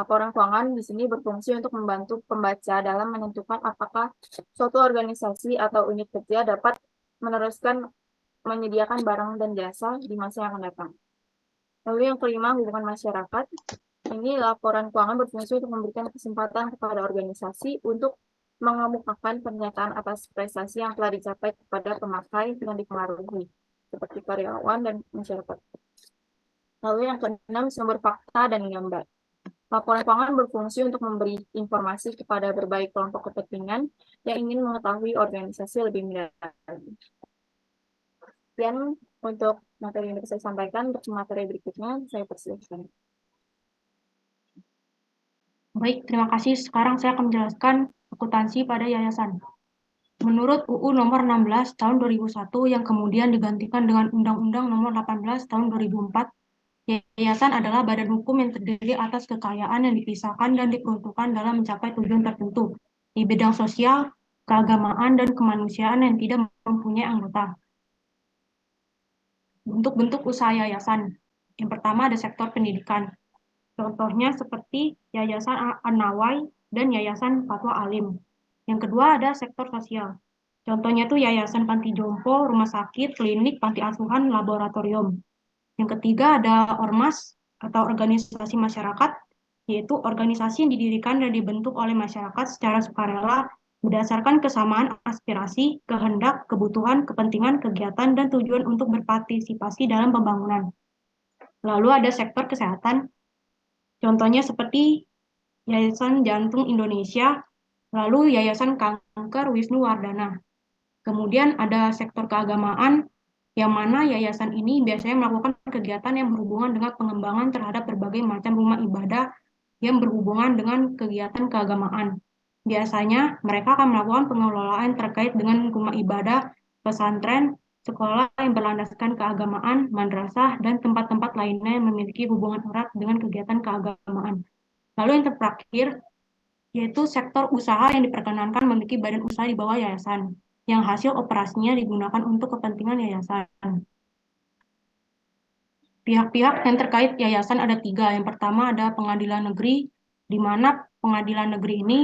laporan keuangan di sini berfungsi untuk membantu pembaca dalam menentukan apakah suatu organisasi atau unit kerja dapat meneruskan menyediakan barang dan jasa di masa yang akan datang. Lalu yang kelima, hubungan masyarakat. Ini laporan keuangan berfungsi untuk memberikan kesempatan kepada organisasi untuk mengemukakan pernyataan atas prestasi yang telah dicapai kepada pemakai yang dipengaruhi, seperti karyawan dan masyarakat. Lalu yang keenam, sumber fakta dan gambar. Laporan keuangan berfungsi untuk memberi informasi kepada berbagai kelompok kepentingan yang ingin mengetahui organisasi lebih mendalam. Sekian untuk materi yang bisa saya sampaikan. Untuk materi berikutnya, saya persilahkan. Baik, terima kasih. Sekarang saya akan menjelaskan akuntansi pada yayasan. Menurut UU nomor 16 tahun 2001 yang kemudian digantikan dengan Undang-Undang nomor 18 tahun 2004, yayasan adalah badan hukum yang terdiri atas kekayaan yang dipisahkan dan diperuntukkan dalam mencapai tujuan tertentu di bidang sosial, keagamaan, dan kemanusiaan yang tidak mempunyai anggota. Bentuk-bentuk usaha yayasan. Yang pertama ada sektor pendidikan. Contohnya seperti Yayasan An-Nawai dan Yayasan Fatwa Alim. Yang kedua ada sektor sosial. Contohnya itu Yayasan Panti Jompo, rumah sakit, klinik, panti asuhan, laboratorium. Yang ketiga ada ormas atau organisasi masyarakat, yaitu organisasi yang didirikan dan dibentuk oleh masyarakat secara sukarela berdasarkan kesamaan aspirasi, kehendak, kebutuhan, kepentingan, kegiatan, dan tujuan untuk berpartisipasi dalam pembangunan. Lalu ada sektor kesehatan, contohnya seperti Yayasan Jantung Indonesia, lalu Yayasan Kanker Wisnu Wardana. Kemudian ada sektor keagamaan, yang mana yayasan ini biasanya melakukan kegiatan yang berhubungan dengan pengembangan terhadap berbagai macam rumah ibadah yang berhubungan dengan kegiatan keagamaan. Biasanya mereka akan melakukan pengelolaan terkait dengan rumah ibadah, pesantren, sekolah yang berlandaskan keagamaan, madrasah, dan tempat-tempat lainnya yang memiliki hubungan erat dengan kegiatan keagamaan. Lalu yang terakhir, yaitu sektor usaha yang diperkenankan memiliki badan usaha di bawah yayasan, yang hasil operasinya digunakan untuk kepentingan yayasan. Pihak-pihak yang terkait yayasan ada 3. Yang pertama ada pengadilan negeri, di mana pengadilan negeri ini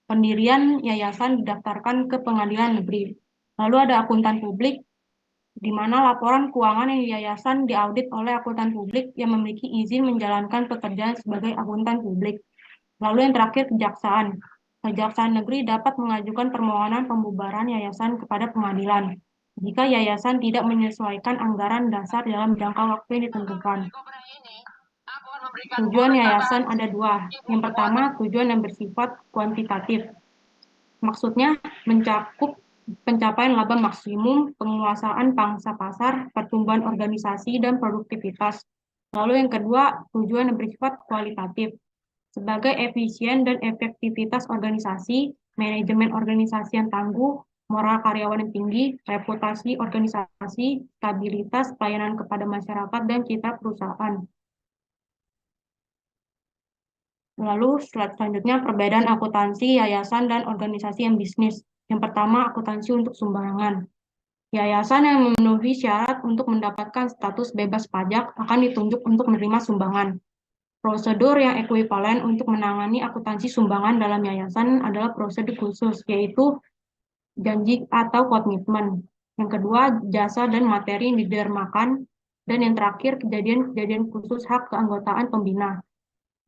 pendirian yayasan didaftarkan ke pengadilan negeri. Lalu ada akuntan publik, di mana laporan keuangan yang yayasan diaudit oleh akuntan publik yang memiliki izin menjalankan pekerjaan sebagai akuntan publik. Lalu yang terakhir kejaksaan. Kejaksaan negeri dapat mengajukan permohonan pembubaran yayasan kepada pengadilan jika yayasan tidak menyesuaikan anggaran dasar dalam jangka waktu yang ditentukan. Tujuan yayasan ada 2. Yang pertama, tujuan yang bersifat kuantitatif. Maksudnya mencakup pencapaian laba maksimum, penguasaan pangsa pasar, pertumbuhan organisasi, dan produktivitas. Lalu yang kedua, tujuan yang bersifat kualitatif. Sebagai efisien dan efektivitas organisasi, manajemen organisasi yang tangguh, moral karyawan yang tinggi, reputasi organisasi, stabilitas pelayanan kepada masyarakat, dan citra perusahaan. Lalu slide selanjutnya perbedaan akuntansi, yayasan, dan organisasi yang bisnis. Yang pertama, akuntansi untuk sumbangan. Yayasan yang memenuhi syarat untuk mendapatkan status bebas pajak akan ditunjuk untuk menerima sumbangan. Prosedur yang ekuivalen untuk menangani akuntansi sumbangan dalam yayasan adalah prosedur khusus, yaitu janji atau komitmen. Yang kedua, jasa dan materi yang didermakan. Dan yang terakhir, kejadian-kejadian khusus hak keanggotaan pembina.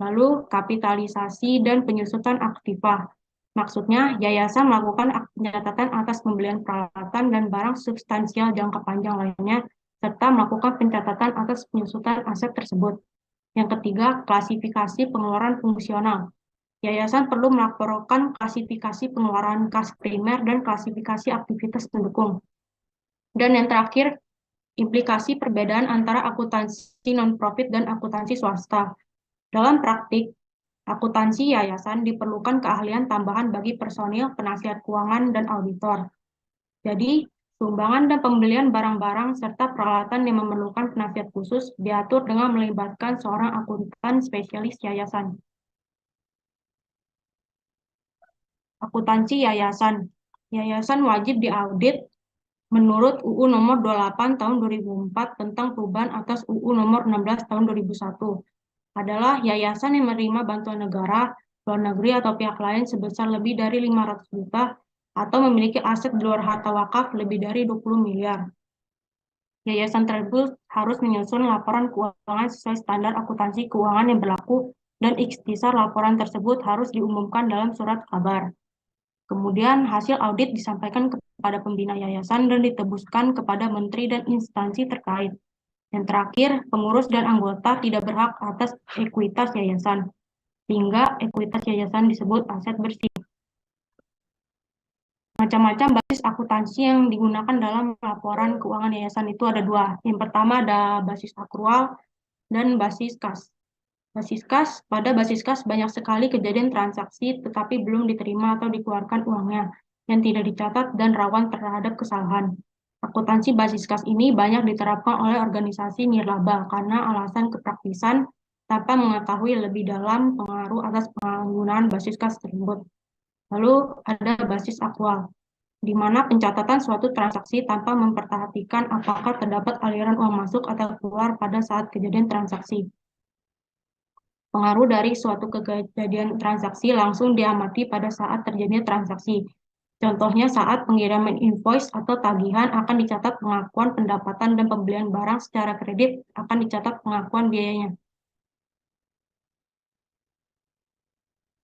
Lalu, kapitalisasi dan penyusutan aktiva. Maksudnya, yayasan melakukan pencatatan atas pembelian peralatan dan barang substansial jangka panjang lainnya, serta melakukan pencatatan atas penyusutan aset tersebut. Yang ketiga, klasifikasi pengeluaran fungsional. Yayasan perlu melaporkan klasifikasi pengeluaran kas primer dan klasifikasi aktivitas pendukung. Dan yang terakhir, implikasi perbedaan antara akuntansi non-profit dan akuntansi swasta. Dalam praktik, akuntansi yayasan diperlukan keahlian tambahan bagi personil, penasihat keuangan, dan auditor. Jadi, sumbangan dan pembelian barang-barang serta peralatan yang memerlukan penasihat khusus diatur dengan melibatkan seorang akuntan spesialis yayasan. Akuntansi yayasan. Yayasan wajib diaudit menurut UU nomor 28 tahun 2004 tentang perubahan atas UU nomor 16 tahun 2001. adalah yayasan yang menerima bantuan negara, luar negeri, atau pihak lain sebesar lebih dari 500 juta atau memiliki aset di luar harta wakaf lebih dari 20 miliar. Yayasan tersebut harus menyusun laporan keuangan sesuai standar akuntansi keuangan yang berlaku dan ikhtisar laporan tersebut harus diumumkan dalam surat kabar. Kemudian hasil audit disampaikan kepada pembina yayasan dan ditebuskan kepada menteri dan instansi terkait. Yang terakhir, pengurus dan anggota tidak berhak atas ekuitas yayasan, sehingga ekuitas yayasan disebut aset bersih. Macam-macam basis akuntansi yang digunakan dalam laporan keuangan yayasan itu ada dua. Yang pertama ada basis akrual dan basis kas. Pada basis kas banyak sekali kejadian transaksi tetapi belum diterima atau dikeluarkan uangnya yang tidak dicatat dan rawan terhadap kesalahan. Akuntansi basis kas ini banyak diterapkan oleh organisasi nirlaba karena alasan kepraktisan tanpa mengetahui lebih dalam pengaruh atas penggunaan basis kas tersebut. Lalu ada basis aktual, di mana pencatatan suatu transaksi tanpa memperhatikan apakah terdapat aliran uang masuk atau keluar pada saat kejadian transaksi. Pengaruh dari suatu kejadian transaksi langsung diamati pada saat terjadinya transaksi. Contohnya saat pengiriman invoice atau tagihan akan dicatat pengakuan pendapatan dan pembelian barang secara kredit akan dicatat pengakuan biayanya.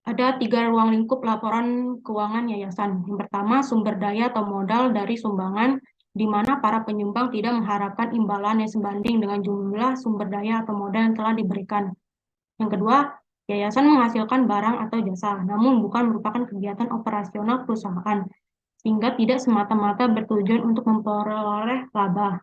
Ada 3 ruang lingkup laporan keuangan yayasan. Yang pertama, sumber daya atau modal dari sumbangan, di mana para penyumbang tidak mengharapkan imbalan yang sebanding dengan jumlah sumber daya atau modal yang telah diberikan. Yang kedua, yayasan menghasilkan barang atau jasa, namun bukan merupakan kegiatan operasional perusahaan, sehingga tidak semata-mata bertujuan untuk memperoleh laba.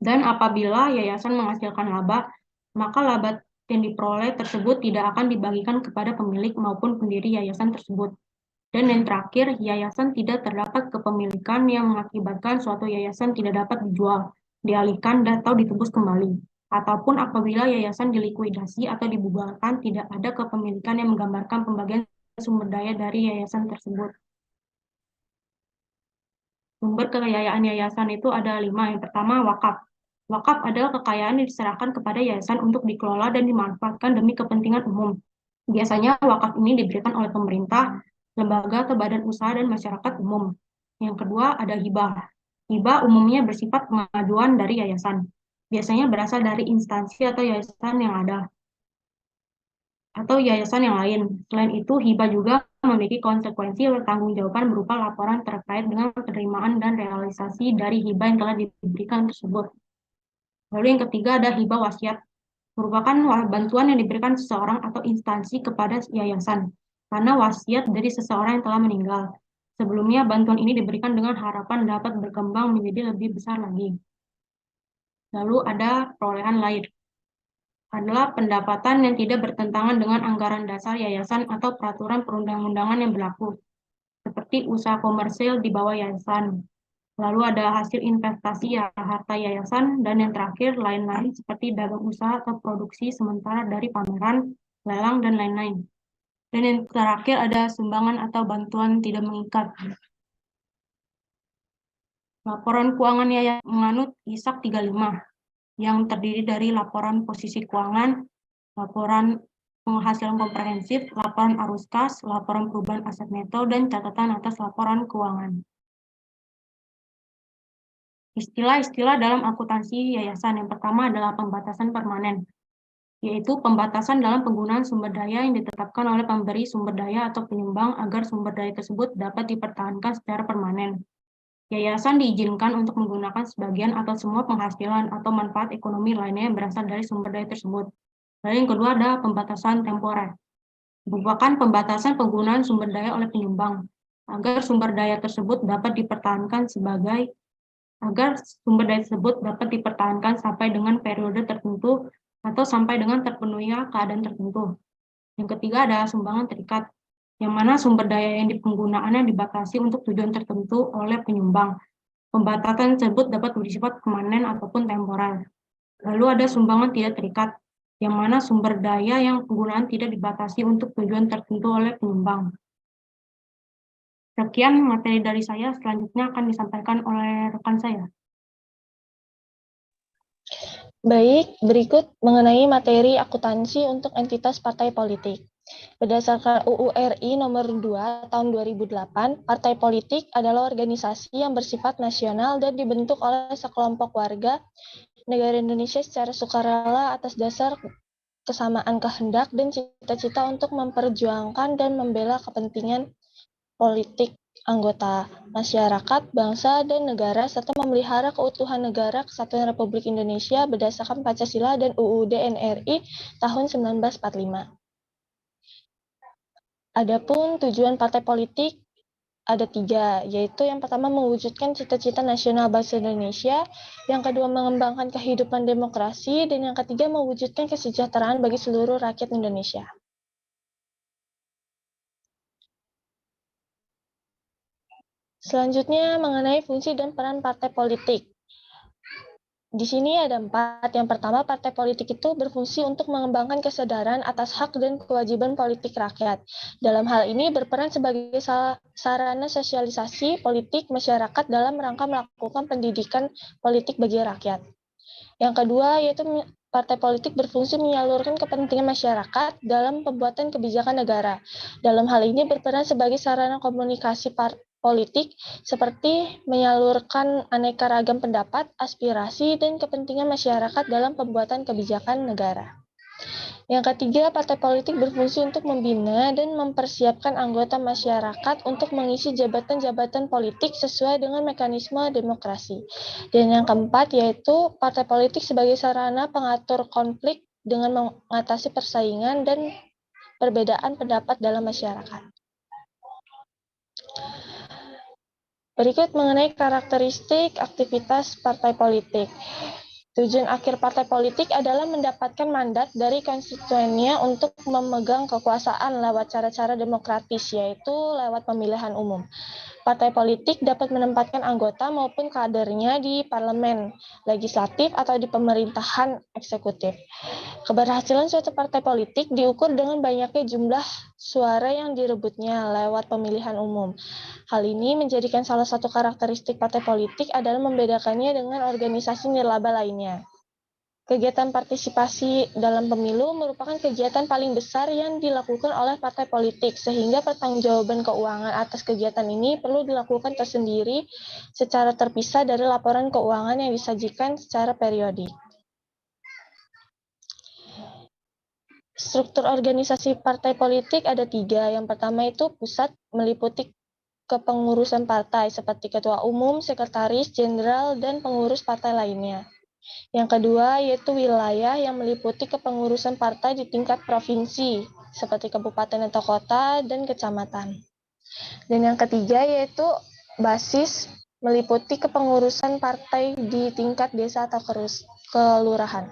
Dan apabila yayasan menghasilkan laba, maka laba yang diperoleh tersebut tidak akan dibagikan kepada pemilik maupun pendiri yayasan tersebut. Dan yang terakhir, yayasan tidak terdapat kepemilikan yang mengakibatkan suatu yayasan tidak dapat dijual, dialihkan, atau ditebus kembali. Ataupun apabila yayasan dilikuidasi atau dibubarkan, tidak ada kepemilikan yang menggambarkan pembagian sumber daya dari yayasan tersebut. Sumber kekayaan yayasan itu ada 5. Yang pertama, wakaf. Wakaf adalah kekayaan yang diserahkan kepada yayasan untuk dikelola dan dimanfaatkan demi kepentingan umum. Biasanya wakaf ini diberikan oleh pemerintah, lembaga atau badan usaha dan masyarakat umum. Yang kedua ada hibah. Hibah umumnya bersifat pengajuan dari yayasan. Biasanya berasal dari instansi atau yayasan yang ada atau yayasan yang lain. Selain itu, hibah juga memiliki konsekuensi pertanggungjawaban berupa laporan terkait dengan penerimaan dan realisasi dari hibah yang telah diberikan tersebut. Lalu yang ketiga ada hibah wasiat, merupakan bantuan yang diberikan seseorang atau instansi kepada yayasan karena wasiat dari seseorang yang telah meninggal. Sebelumnya, bantuan ini diberikan dengan harapan dapat berkembang menjadi lebih besar lagi. Lalu ada perolehan lain, adalah pendapatan yang tidak bertentangan dengan anggaran dasar yayasan atau peraturan perundang-undangan yang berlaku, seperti usaha komersil di bawah yayasan. Lalu ada hasil investasi ya, harta yayasan, dan yang terakhir lain-lain seperti dagang usaha atau produksi sementara dari pameran, lelang, dan lain-lain. Dan yang terakhir ada sumbangan atau bantuan tidak mengikat. Laporan keuangan yayasan menganut ISAK 35 yang terdiri dari laporan posisi keuangan, laporan penghasilan komprehensif, laporan arus kas, laporan perubahan aset neto, dan catatan atas laporan keuangan. Istilah-istilah dalam akuntansi yayasan yang pertama adalah pembatasan permanen, yaitu pembatasan dalam penggunaan sumber daya yang ditetapkan oleh pemberi sumber daya atau penyumbang agar sumber daya tersebut dapat dipertahankan secara permanen. Yayasan diizinkan untuk menggunakan sebagian atau semua penghasilan atau manfaat ekonomi lainnya yang berasal dari sumber daya tersebut. Lalu yang kedua ada pembatasan temporer, merupakan pembatasan penggunaan sumber daya oleh penyumbang agar sumber daya tersebut dapat dipertahankan sampai dengan periode tertentu atau sampai dengan terpenuhinya keadaan tertentu. Yang ketiga ada sumbangan terikat, yang mana sumber daya yang penggunaannya dibatasi untuk tujuan tertentu oleh penyumbang. Pembatasan tersebut dapat bersifat permanen ataupun temporer. Lalu ada sumbangan tidak terikat, yang mana sumber daya yang penggunaan tidak dibatasi untuk tujuan tertentu oleh penyumbang. Sekian materi dari saya, selanjutnya akan disampaikan oleh rekan saya. Baik, berikut mengenai materi akuntansi untuk entitas partai politik. Berdasarkan UU RI nomor 2 tahun 2008, partai politik adalah organisasi yang bersifat nasional dan dibentuk oleh sekelompok warga negara Indonesia secara sukarela atas dasar kesamaan kehendak dan cita-cita untuk memperjuangkan dan membela kepentingan politik anggota masyarakat, bangsa, dan negara, serta memelihara keutuhan negara Kesatuan Republik Indonesia berdasarkan Pancasila dan UUD NRI tahun 1945. Adapun tujuan partai politik ada 3, yaitu yang pertama mewujudkan cita-cita nasional bangsa Indonesia, yang kedua mengembangkan kehidupan demokrasi, dan yang ketiga mewujudkan kesejahteraan bagi seluruh rakyat Indonesia. Selanjutnya mengenai fungsi dan peran partai politik. Di sini ada 4. Yang pertama, partai politik itu berfungsi untuk mengembangkan kesadaran atas hak dan kewajiban politik rakyat. Dalam hal ini berperan sebagai sarana sosialisasi politik masyarakat dalam rangka melakukan pendidikan politik bagi rakyat. Yang kedua, yaitu partai politik berfungsi menyalurkan kepentingan masyarakat dalam pembuatan kebijakan negara. Dalam hal ini berperan sebagai sarana komunikasi politik seperti menyalurkan aneka ragam pendapat, aspirasi, dan kepentingan masyarakat dalam pembuatan kebijakan negara. Yang ketiga, partai politik berfungsi untuk membina dan mempersiapkan anggota masyarakat untuk mengisi jabatan-jabatan politik sesuai dengan mekanisme demokrasi. Dan yang keempat, yaitu partai politik sebagai sarana pengatur konflik dengan mengatasi persaingan dan perbedaan pendapat dalam masyarakat. Berikut mengenai karakteristik aktivitas partai politik. Tujuan akhir partai politik adalah mendapatkan mandat dari konstituennya untuk memegang kekuasaan lewat cara-cara demokratis, yaitu lewat pemilihan umum. Partai politik dapat menempatkan anggota maupun kadernya di parlemen, legislatif, atau di pemerintahan eksekutif. Keberhasilan suatu partai politik diukur dengan banyaknya jumlah suara yang direbutnya lewat pemilihan umum. Hal ini menjadikan salah satu karakteristik partai politik adalah membedakannya dengan organisasi nirlaba lainnya. Kegiatan partisipasi dalam pemilu merupakan kegiatan paling besar yang dilakukan oleh partai politik, sehingga pertanggungjawaban keuangan atas kegiatan ini perlu dilakukan tersendiri secara terpisah dari laporan keuangan yang disajikan secara periodik. Struktur organisasi partai politik ada 3. Yang pertama itu pusat, meliputi kepengurusan partai seperti ketua umum, sekretaris jenderal, dan pengurus partai lainnya. Yang kedua yaitu wilayah yang meliputi kepengurusan partai di tingkat provinsi seperti kabupaten atau kota dan kecamatan. Dan yang ketiga yaitu basis, meliputi kepengurusan partai di tingkat desa atau kelurahan.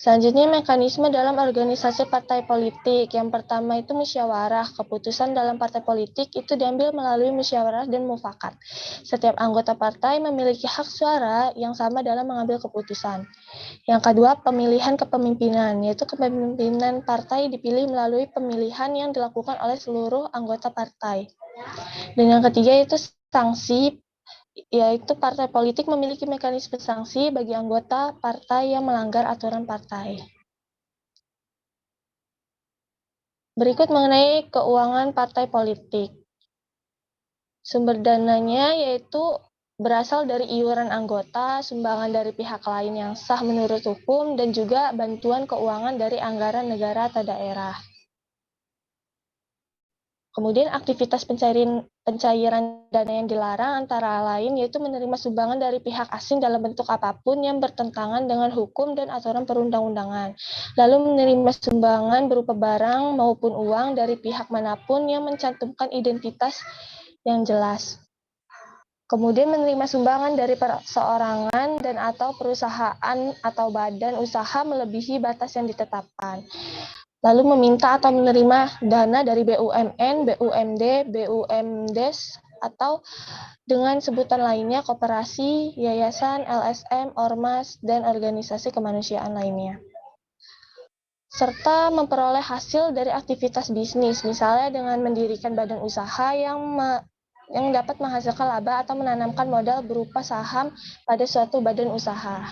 Selanjutnya, mekanisme dalam organisasi partai politik. Yang pertama itu musyawarah. Keputusan dalam partai politik itu diambil melalui musyawarah dan mufakat. Setiap anggota partai memiliki hak suara yang sama dalam mengambil keputusan. Yang kedua, pemilihan kepemimpinan, yaitu kepemimpinan partai dipilih melalui pemilihan yang dilakukan oleh seluruh anggota partai. Dan yang ketiga itu sanksi, yaitu partai politik memiliki mekanisme sanksi bagi anggota partai yang melanggar aturan partai. Berikut mengenai keuangan partai politik. Sumber dananya yaitu berasal dari iuran anggota, sumbangan dari pihak lain yang sah menurut hukum, dan juga bantuan keuangan dari anggaran negara atau daerah. Kemudian aktivitas pencairan dana yang dilarang antara lain yaitu menerima sumbangan dari pihak asing dalam bentuk apapun yang bertentangan dengan hukum dan aturan perundang-undangan. Lalu menerima sumbangan berupa barang maupun uang dari pihak manapun yang mencantumkan identitas yang jelas. Kemudian menerima sumbangan dari perseorangan dan atau perusahaan atau badan usaha melebihi batas yang ditetapkan. Lalu meminta atau menerima dana dari BUMN, BUMD, BUMDes, atau dengan sebutan lainnya koperasi, yayasan, LSM, ormas, dan organisasi kemanusiaan lainnya. Serta memperoleh hasil dari aktivitas bisnis, misalnya dengan mendirikan badan usaha yang yang dapat menghasilkan laba atau menanamkan modal berupa saham pada suatu badan usaha.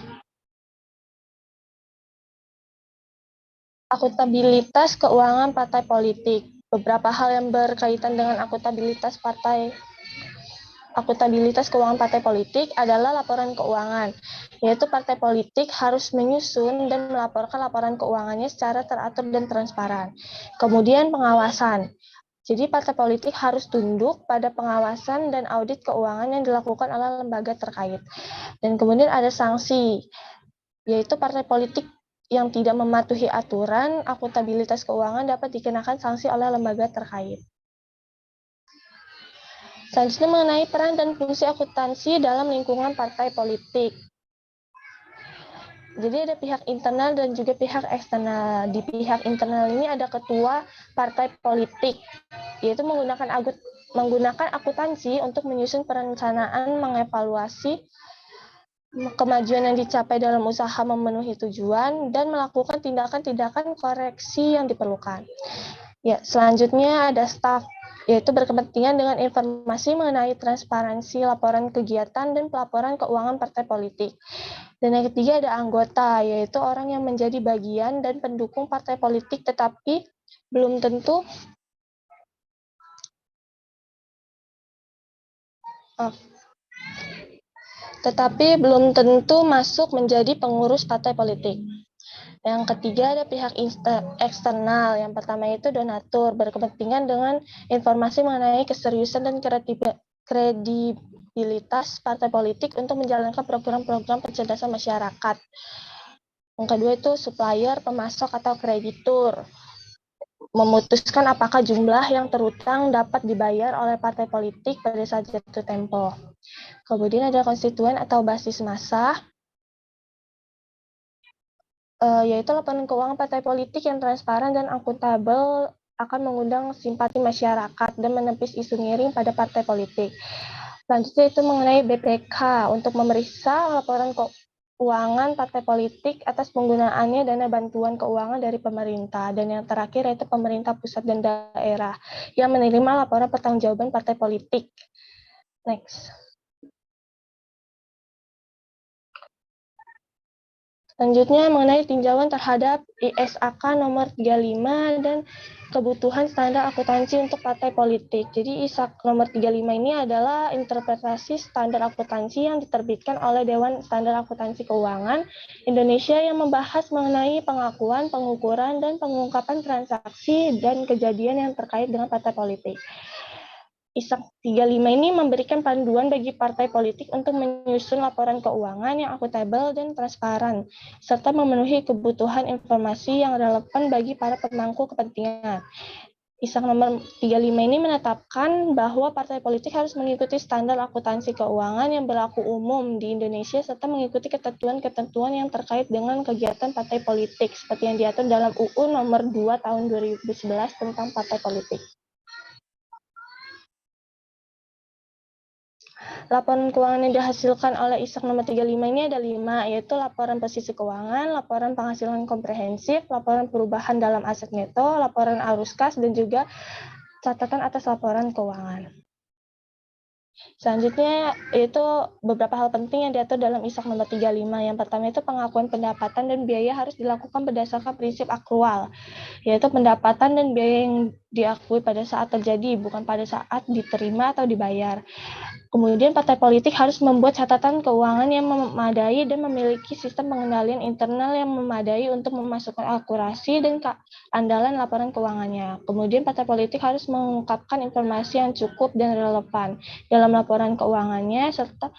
Akuntabilitas keuangan partai politik. Beberapa hal yang berkaitan dengan akuntabilitas keuangan partai politik adalah laporan keuangan, yaitu partai politik harus menyusun dan melaporkan laporan keuangannya secara teratur dan transparan. Kemudian pengawasan. Jadi partai politik harus tunduk pada pengawasan dan audit keuangan yang dilakukan oleh lembaga terkait. Dan kemudian ada sanksi, yaitu partai politik yang tidak mematuhi aturan akuntabilitas keuangan dapat dikenakan sanksi oleh lembaga terkait. Selanjutnya mengenai peran dan fungsi akuntansi dalam lingkungan partai politik. Jadi ada pihak internal dan juga pihak eksternal. Di pihak internal ini ada ketua partai politik, yaitu menggunakan akuntansi untuk menyusun perencanaan, mengevaluasi kemajuan yang dicapai dalam usaha memenuhi tujuan, dan melakukan tindakan-tindakan koreksi yang diperlukan. Ya, selanjutnya ada staf, yaitu berkepentingan dengan informasi mengenai transparansi laporan kegiatan dan pelaporan keuangan partai politik. Dan yang ketiga ada anggota, yaitu orang yang menjadi bagian dan pendukung partai politik tetapi belum tentu masuk menjadi pengurus partai politik. Yang ketiga ada pihak eksternal. Yang pertama itu donatur, berkepentingan dengan informasi mengenai keseriusan dan kredibilitas partai politik untuk menjalankan program-program pencerdasan masyarakat. Yang kedua itu supplier, pemasok atau kreditur, memutuskan apakah jumlah yang terutang dapat dibayar oleh partai politik pada saat jatuh tempo. Kemudian ada konstituen atau basis massa, yaitu laporan keuangan partai politik yang transparan dan akuntabel akan mengundang simpati masyarakat dan menepis isu miring pada partai politik. Selanjutnya itu mengenai BPK untuk memeriksa laporan keuangan partai politik atas penggunaannya dana bantuan keuangan dari pemerintah. Dan yang terakhir yaitu pemerintah pusat dan daerah yang menerima laporan pertanggungjawaban partai politik. Next. Selanjutnya mengenai tinjauan terhadap ISAK nomor 35 dan kebutuhan standar akuntansi untuk partai politik. Jadi ISAK nomor 35 ini adalah interpretasi standar akuntansi yang diterbitkan oleh Dewan Standar Akuntansi Keuangan Indonesia yang membahas mengenai pengakuan, pengukuran, dan pengungkapan transaksi dan kejadian yang terkait dengan partai politik. ISAK 35 ini memberikan panduan bagi partai politik untuk menyusun laporan keuangan yang akuntabel dan transparan, serta memenuhi kebutuhan informasi yang relevan bagi para pemangku kepentingan. ISAK nomor 35 ini menetapkan bahwa partai politik harus mengikuti standar akuntansi keuangan yang berlaku umum di Indonesia serta mengikuti ketentuan-ketentuan yang terkait dengan kegiatan partai politik seperti yang diatur dalam UU nomor 2 tahun 2011 tentang partai politik. Laporan keuangan yang dihasilkan oleh ISAK nomor 35 ini ada 5, yaitu laporan posisi keuangan, laporan penghasilan komprehensif, laporan perubahan dalam aset neto, laporan arus kas, dan juga catatan atas laporan keuangan. Selanjutnya itu beberapa hal penting yang diatur dalam ISAK nomor 35. Yang pertama itu pengakuan pendapatan dan biaya harus dilakukan berdasarkan prinsip akrual, yaitu pendapatan dan biaya yang diakui pada saat terjadi, bukan pada saat diterima atau dibayar. Kemudian partai politik harus membuat catatan keuangan yang memadai dan memiliki sistem pengendalian internal yang memadai untuk memasukkan akurasi dan keandalan laporan keuangannya. Kemudian partai politik harus mengungkapkan informasi yang cukup dan relevan dalam laporan keuangannya, serta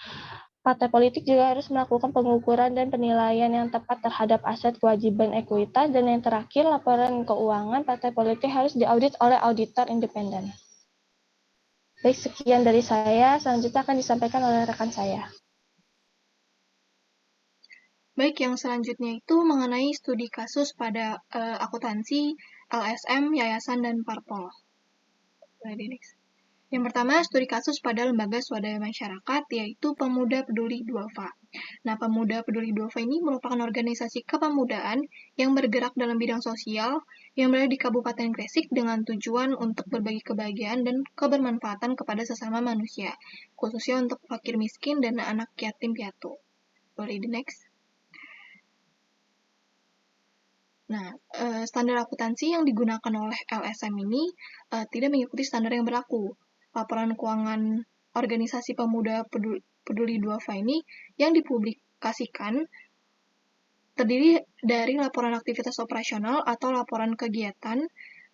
partai politik juga harus melakukan pengukuran dan penilaian yang tepat terhadap aset, kewajiban, ekuitas, dan yang terakhir laporan keuangan partai politik harus diaudit oleh auditor independen. Baik, sekian dari saya. Selanjutnya akan disampaikan oleh rekan saya. Baik, yang selanjutnya itu mengenai studi kasus pada akuntansi, LSM, yayasan, dan parpol. Yang pertama, studi kasus pada lembaga swadaya masyarakat, yaitu Pemuda Peduli Duafa. Nah, Pemuda Peduli Duafa ini merupakan organisasi kepemudaan yang bergerak dalam bidang sosial yang berada di Kabupaten Gresik dengan tujuan untuk berbagi kebahagiaan dan kebermanfaatan kepada sesama manusia, khususnya untuk fakir miskin dan anak yatim piatu. Boleh di next. Nah, standar akuntansi yang digunakan oleh LSM ini tidak mengikuti standar yang berlaku. Laporan keuangan organisasi Pemuda Peduli Duafa ini yang dipublikasikan terdiri dari laporan aktivitas operasional atau laporan kegiatan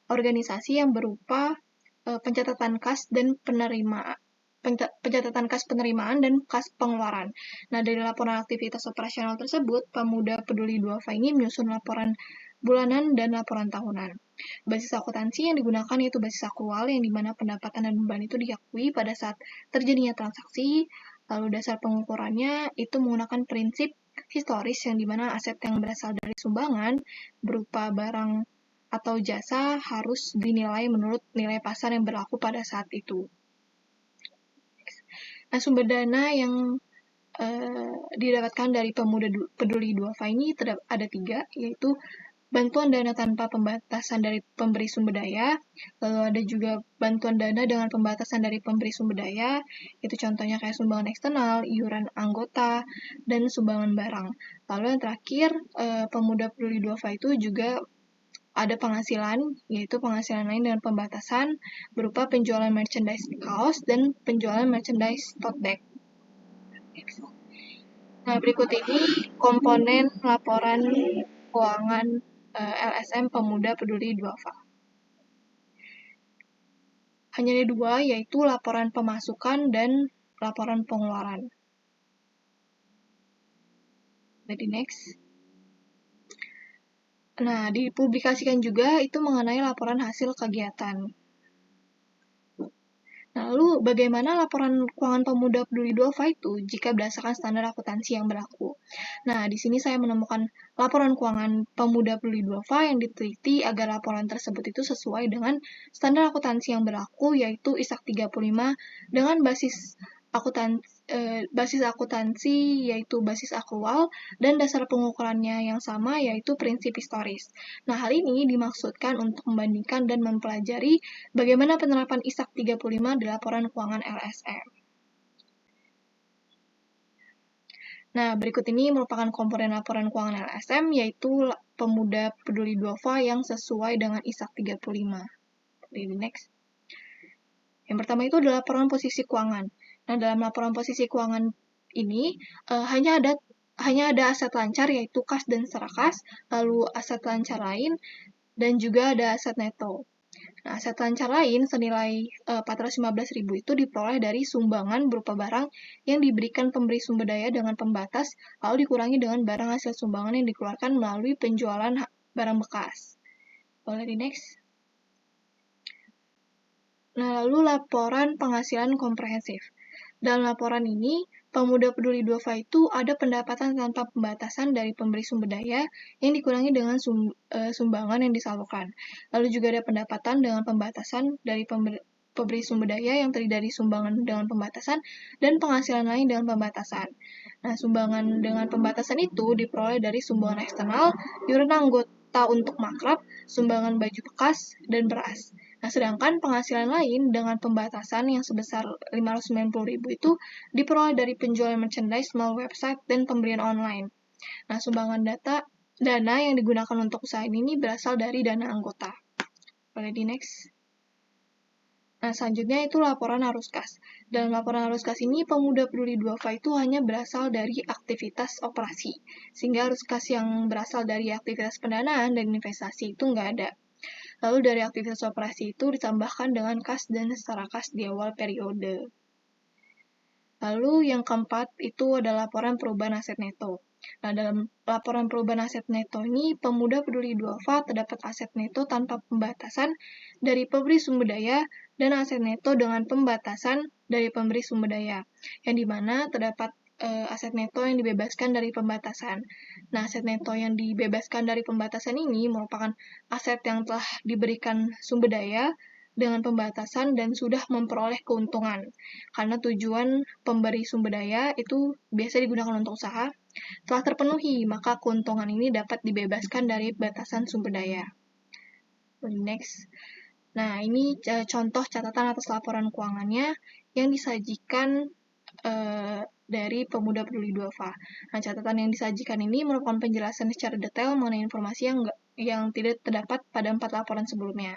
organisasi yang berupa pencatatan kas dan pencatatan kas penerimaan dan kas pengeluaran. Nah, dari laporan aktivitas operasional tersebut, Pemuda Peduli Duafa ini menyusun laporan bulanan dan laporan tahunan. Basis akuntansi yang digunakan yaitu basis akrual, yang dimana pendapatan dan beban itu diakui pada saat terjadinya transaksi. Lalu dasar pengukurannya itu menggunakan prinsip historis, yang dimana aset yang berasal dari sumbangan berupa barang atau jasa harus dinilai menurut nilai pasar yang berlaku pada saat itu. Nah, sumber dana yang didapatkan dari Pemuda Peduli Duafa ini ada 3, yaitu bantuan dana tanpa pembatasan dari pemberi sumber daya, lalu ada juga bantuan dana dengan pembatasan dari pemberi sumber daya, itu contohnya kayak sumbangan eksternal, iuran anggota, dan sumbangan barang. Lalu yang terakhir, Pemuda Peduli Duafa itu juga ada penghasilan, yaitu penghasilan lain dengan pembatasan berupa penjualan merchandise kaos dan penjualan merchandise tote bag. Nah, berikut ini komponen laporan keuangan LSM Pemuda Peduli Duafa. Hanya ada 2, yaitu laporan pemasukan dan laporan pengeluaran. Jadi next. Nah, dipublikasikan juga itu mengenai laporan hasil kegiatan. Nah, lalu bagaimana laporan keuangan Pemuda Peduli Duafa itu jika berdasarkan standar akuntansi yang berlaku? Nah, di sini saya menemukan laporan keuangan Pemuda Peduli Duafa yang diteliti agar laporan tersebut itu sesuai dengan standar akuntansi yang berlaku, yaitu ISAK 35 dengan basis akuntansi yaitu basis akrual, dan dasar pengukurannya yang sama yaitu prinsip historis. Nah, hal ini dimaksudkan untuk membandingkan dan mempelajari bagaimana penerapan ISAK 35 di laporan keuangan LSM. Nah, berikut ini merupakan komponen laporan keuangan LSM, yaitu Pemuda Peduli Duafa yang sesuai dengan ISAK 35. Di next. Yang pertama itu adalah laporan posisi keuangan. Nah, dalam laporan posisi keuangan ini hanya ada aset lancar, yaitu kas dan serakas, lalu aset lancar lain, dan juga ada aset neto. Nah, aset lancar lain senilai 415.000 itu diperoleh dari sumbangan berupa barang yang diberikan pemberi sumber daya dengan pembatas, lalu dikurangi dengan barang hasil sumbangan yang dikeluarkan melalui penjualan barang bekas. Boleh di next. Nah, lalu laporan penghasilan komprehensif. Dalam laporan ini, Pemuda Peduli Duafa itu ada pendapatan tanpa pembatasan dari pemberi sumber daya yang dikurangi dengan sumbangan yang disalurkan. Lalu juga ada pendapatan dengan pembatasan dari pemberi sumber daya yang terdiri dari sumbangan dengan pembatasan dan penghasilan lain dengan pembatasan. Nah, sumbangan dengan pembatasan itu diperoleh dari sumbangan eksternal, iuran anggota untuk makrab, sumbangan baju bekas, dan beras. Nah, sedangkan penghasilan lain dengan pembatasan yang sebesar 590.000 itu diperoleh dari penjualan merchandise melalui website dan pemberian online. Nah, sumbangan dana yang digunakan untuk usaha ini berasal dari dana anggota. Boleh di next. Nah, selanjutnya itu laporan arus kas. Dalam laporan arus kas ini, Pemuda Peduli Duafa itu hanya berasal dari aktivitas operasi, sehingga arus kas yang berasal dari aktivitas pendanaan dan investasi itu nggak ada. Lalu dari aktivitas operasi itu ditambahkan dengan kas dan setara kas di awal periode. Lalu yang keempat itu adalah laporan perubahan aset neto. Nah, dalam laporan perubahan aset neto ini, Pemuda Peduli Duafa terdapat aset neto tanpa pembatasan dari pemberi sumber daya dan aset neto dengan pembatasan dari pemberi sumber daya, yang dimana terdapat aset neto yang dibebaskan dari pembatasan. Nah, aset neto yang dibebaskan dari pembatasan ini merupakan aset yang telah diberikan sumber daya dengan pembatasan dan sudah memperoleh keuntungan. Karena tujuan pemberi sumber daya itu biasa digunakan untuk usaha, telah terpenuhi, maka keuntungan ini dapat dibebaskan dari batasan sumber daya. Next. Nah, ini contoh catatan atas laporan keuangannya yang disajikan dari Pemuda Peduli Duafa. Nah, catatan yang disajikan ini merupakan penjelasan secara detail mengenai informasi yang tidak terdapat pada 4 laporan sebelumnya.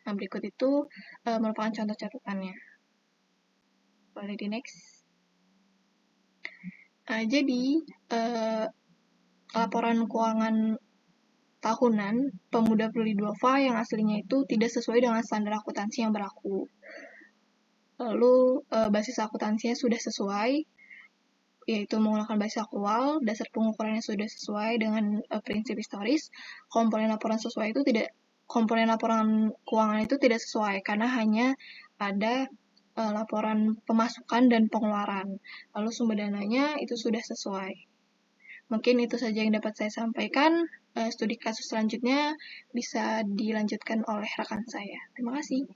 Nah, berikut itu merupakan contoh catatannya. Boleh di next. Nah, jadi laporan keuangan tahunan Pemuda Peduli Duafa yang aslinya itu tidak sesuai dengan standar akuntansi yang berlaku. Lalu basis akuntansinya sudah sesuai, yaitu menggunakan basis aktual, dasar pengukurannya sudah sesuai dengan prinsip historis, komponen laporan keuangan itu tidak sesuai karena hanya ada laporan pemasukan dan pengeluaran. Lalu sumber dananya itu sudah sesuai. Mungkin itu saja yang dapat saya sampaikan. Studi kasus selanjutnya bisa dilanjutkan oleh rekan saya. Terima kasih.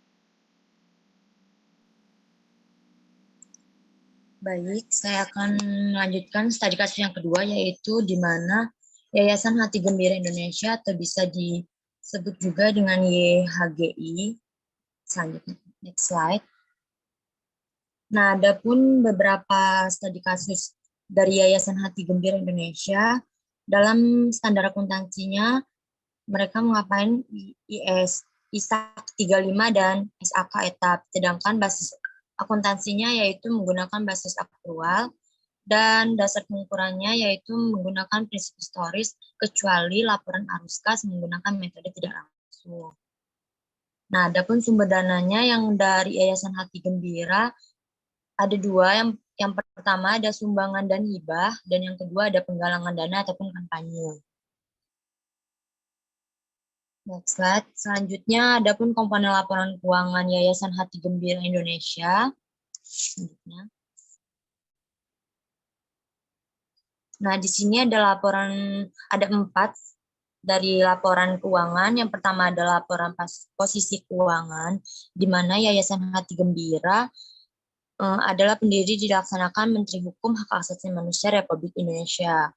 Baik, saya akan melanjutkan studi kasus yang kedua, yaitu di mana Yayasan Hati Gembira Indonesia atau bisa disebut juga dengan YHGI. Selanjutnya, next slide. Nah, ada pun beberapa studi kasus dari Yayasan Hati Gembira Indonesia. Dalam standar akuntansinya, mereka mengapain ISAK 35 dan SAK etap, sedangkan basis akuntansinya yaitu menggunakan basis aktual dan dasar pengukurannya yaitu menggunakan prinsip historis kecuali laporan arus kas menggunakan metode tidak langsung. Nah, adapun sumber dananya yang dari Yayasan Hati Gembira ada dua, yang pertama ada sumbangan dan hibah, dan yang kedua ada penggalangan dana ataupun kampanye. Next slide. Selanjutnya, ada pun komponen laporan keuangan Yayasan Hati Gembira Indonesia. Selanjutnya. Nah, di sini ada ada 4 dari laporan keuangan. Yang pertama adalah laporan posisi keuangan, di mana Yayasan Hati Gembira adalah pendiri dilaksanakan Menteri Hukum Hak Asasi Manusia Republik Indonesia.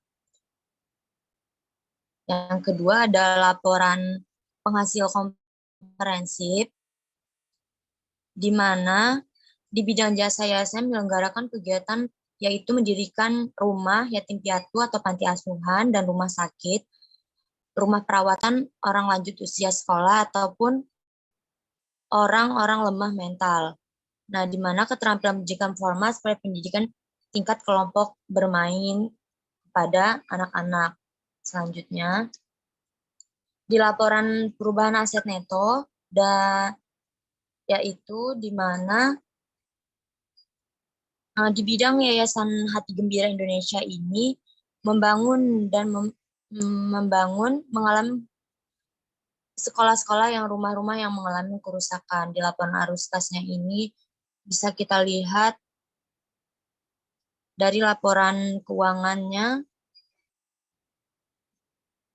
Yang kedua ada laporan penghasil komprehensif, di mana di bidang jasa yayasan menyelenggarakan kegiatan yaitu mendirikan rumah yatim piatu atau panti asuhan dan rumah sakit, rumah perawatan orang lanjut usia sekolah ataupun orang-orang lemah mental. Nah, di mana keterampilan pendidikan formal seperti pendidikan tingkat kelompok bermain pada anak-anak. Selanjutnya, di laporan perubahan aset neto, yaitu di mana di bidang Yayasan Hati Gembira Indonesia ini membangun mengalami sekolah-sekolah yang rumah-rumah yang mengalami kerusakan. Di laporan arus kasnya ini bisa kita lihat dari laporan keuangannya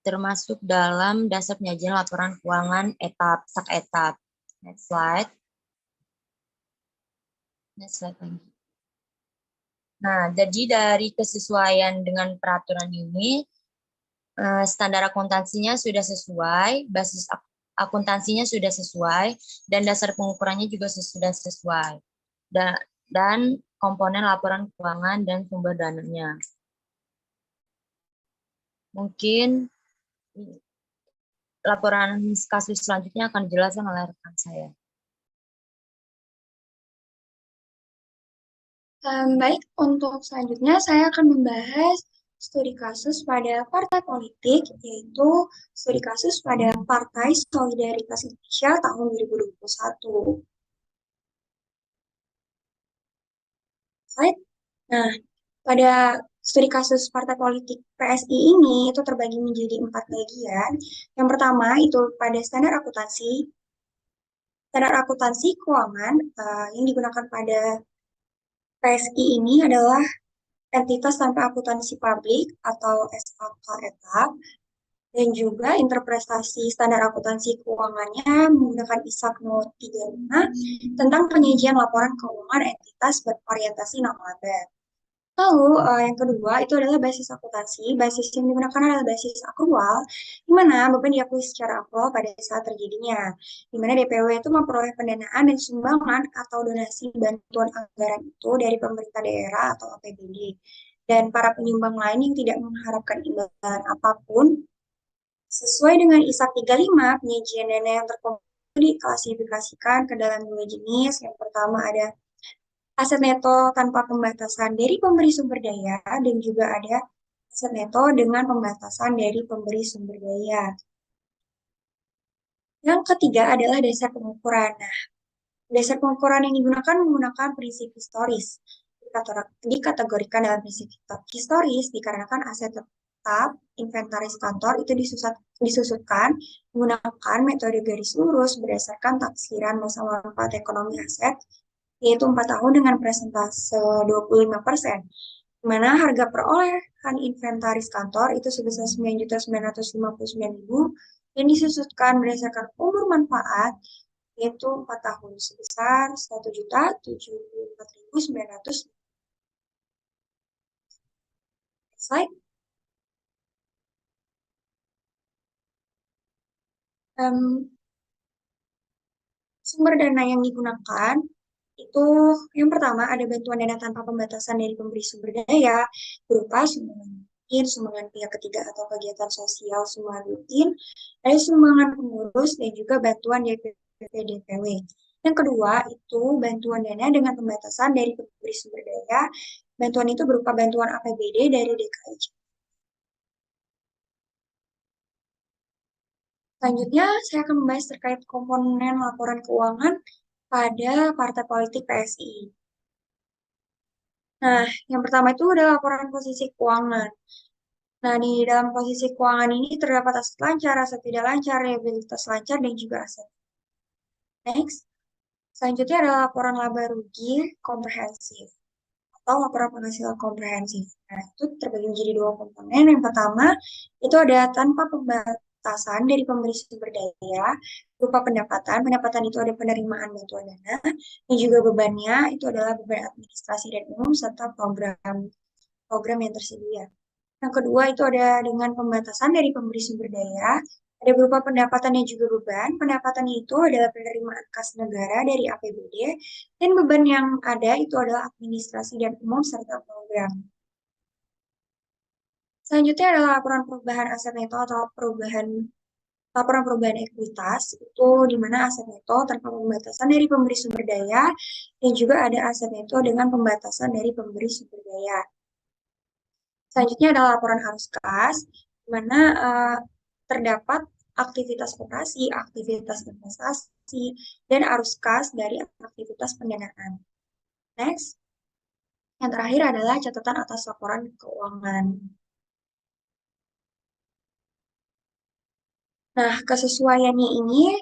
termasuk dalam dasar penyajian laporan keuangan sak etap. Next slide. Next slide lagi. Nah, jadi dari kesesuaian dengan peraturan ini, standar akuntansinya sudah sesuai, basis akuntansinya sudah sesuai, dan dasar pengukurannya juga sudah sesuai. Dan komponen laporan keuangan dan sumber dananya. Mungkin laporan kasus selanjutnya akan dijelaskan oleh rekan saya. Baik, untuk selanjutnya saya akan membahas studi kasus pada partai politik, yaitu studi kasus pada Partai Solidaritas Indonesia tahun 2021. Nah, pada studi kasus partai politik PSI ini itu terbagi menjadi 4 bagian. Yang pertama itu pada standar akuntansi keuangan yang digunakan pada PSI ini adalah entitas tanpa akuntansi publik atau SAK etap. Dan juga interpretasi standar akuntansi keuangannya menggunakan ISAK 035 tentang penyajian laporan keuangan entitas bervariantasi nama laba. Lalu, yang kedua itu adalah basis akuntansi. Basis yang digunakan adalah basis akrual, di mana beban diakui secara akrual pada saat terjadinya. Di mana DPW itu memperoleh pendanaan dan sumbangan atau donasi bantuan anggaran itu dari pemerintah daerah atau APBD. Dan para penyumbang lain yang tidak mengharapkan imbalan apapun, sesuai dengan ISAK 35, penyajian dana yang terkumpul diklasifikasikan ke dalam dua jenis. Yang pertama ada aset neto tanpa pembatasan dari pemberi sumber daya, dan juga ada aset neto dengan pembatasan dari pemberi sumber daya. Yang ketiga adalah dasar pengukuran. Nah, dasar pengukuran yang digunakan menggunakan prinsip historis. Dikategorikan dalam prinsip historis dikarenakan aset tetap inventaris kantor itu disusutkan menggunakan metode garis lurus berdasarkan taksiran masa manfaat ekonomi aset, yaitu 4 tahun dengan persentase 25%, di mana harga perolehan inventaris kantor itu sebesar 9.959.000 dan disusutkan berdasarkan umur manfaat, yaitu 4 tahun sebesar 1.074.900. Slide. Sumber dana yang digunakan itu yang pertama ada bantuan dana tanpa pembatasan dari pemberi sumber daya berupa sumbangan rutin, sumbangan pihak ketiga atau kegiatan sosial, sumbangan rutin, ada sumbangan pengurus dan juga bantuan DPP DPW. Yang kedua itu bantuan dana dengan pembatasan dari pemberi sumber daya. Bantuan itu berupa bantuan APBD dari DKI. Selanjutnya, saya akan membahas terkait komponen laporan keuangan pada partai politik PSI. Nah, yang pertama itu adalah laporan posisi keuangan. Nah, di dalam posisi keuangan ini terdapat aset lancar, aset tidak lancar, liabilitas lancar, dan juga aset. Next, selanjutnya adalah laporan laba rugi komprehensif atau laporan penghasilan komprehensif. Nah, itu terbagi menjadi dua komponen. Yang pertama, itu ada tanpa pembatasan dari pemberi sumber daya berupa pendapatan. Pendapatan itu ada penerimaan bantuan dana, dan juga bebannya itu adalah beban administrasi dan umum serta program yang tersedia. Yang kedua itu ada dengan pembatasan dari pemberi sumber daya, ada berupa pendapatan dan juga beban. Pendapatan itu adalah penerimaan kas negara dari APBD, dan beban yang ada itu adalah administrasi dan umum serta program. Selanjutnya adalah laporan perubahan aset neto atau laporan perubahan ekuitas, itu di mana aset neto tanpa pembatasan dari pemberi sumber daya, dan juga ada aset neto dengan pembatasan dari pemberi sumber daya. Selanjutnya adalah laporan arus kas, di mana terdapat aktivitas operasi, aktivitas investasi, dan arus kas dari aktivitas pendanaan. Next, yang terakhir adalah catatan atas laporan keuangan. Nah, kesesuaiannya ini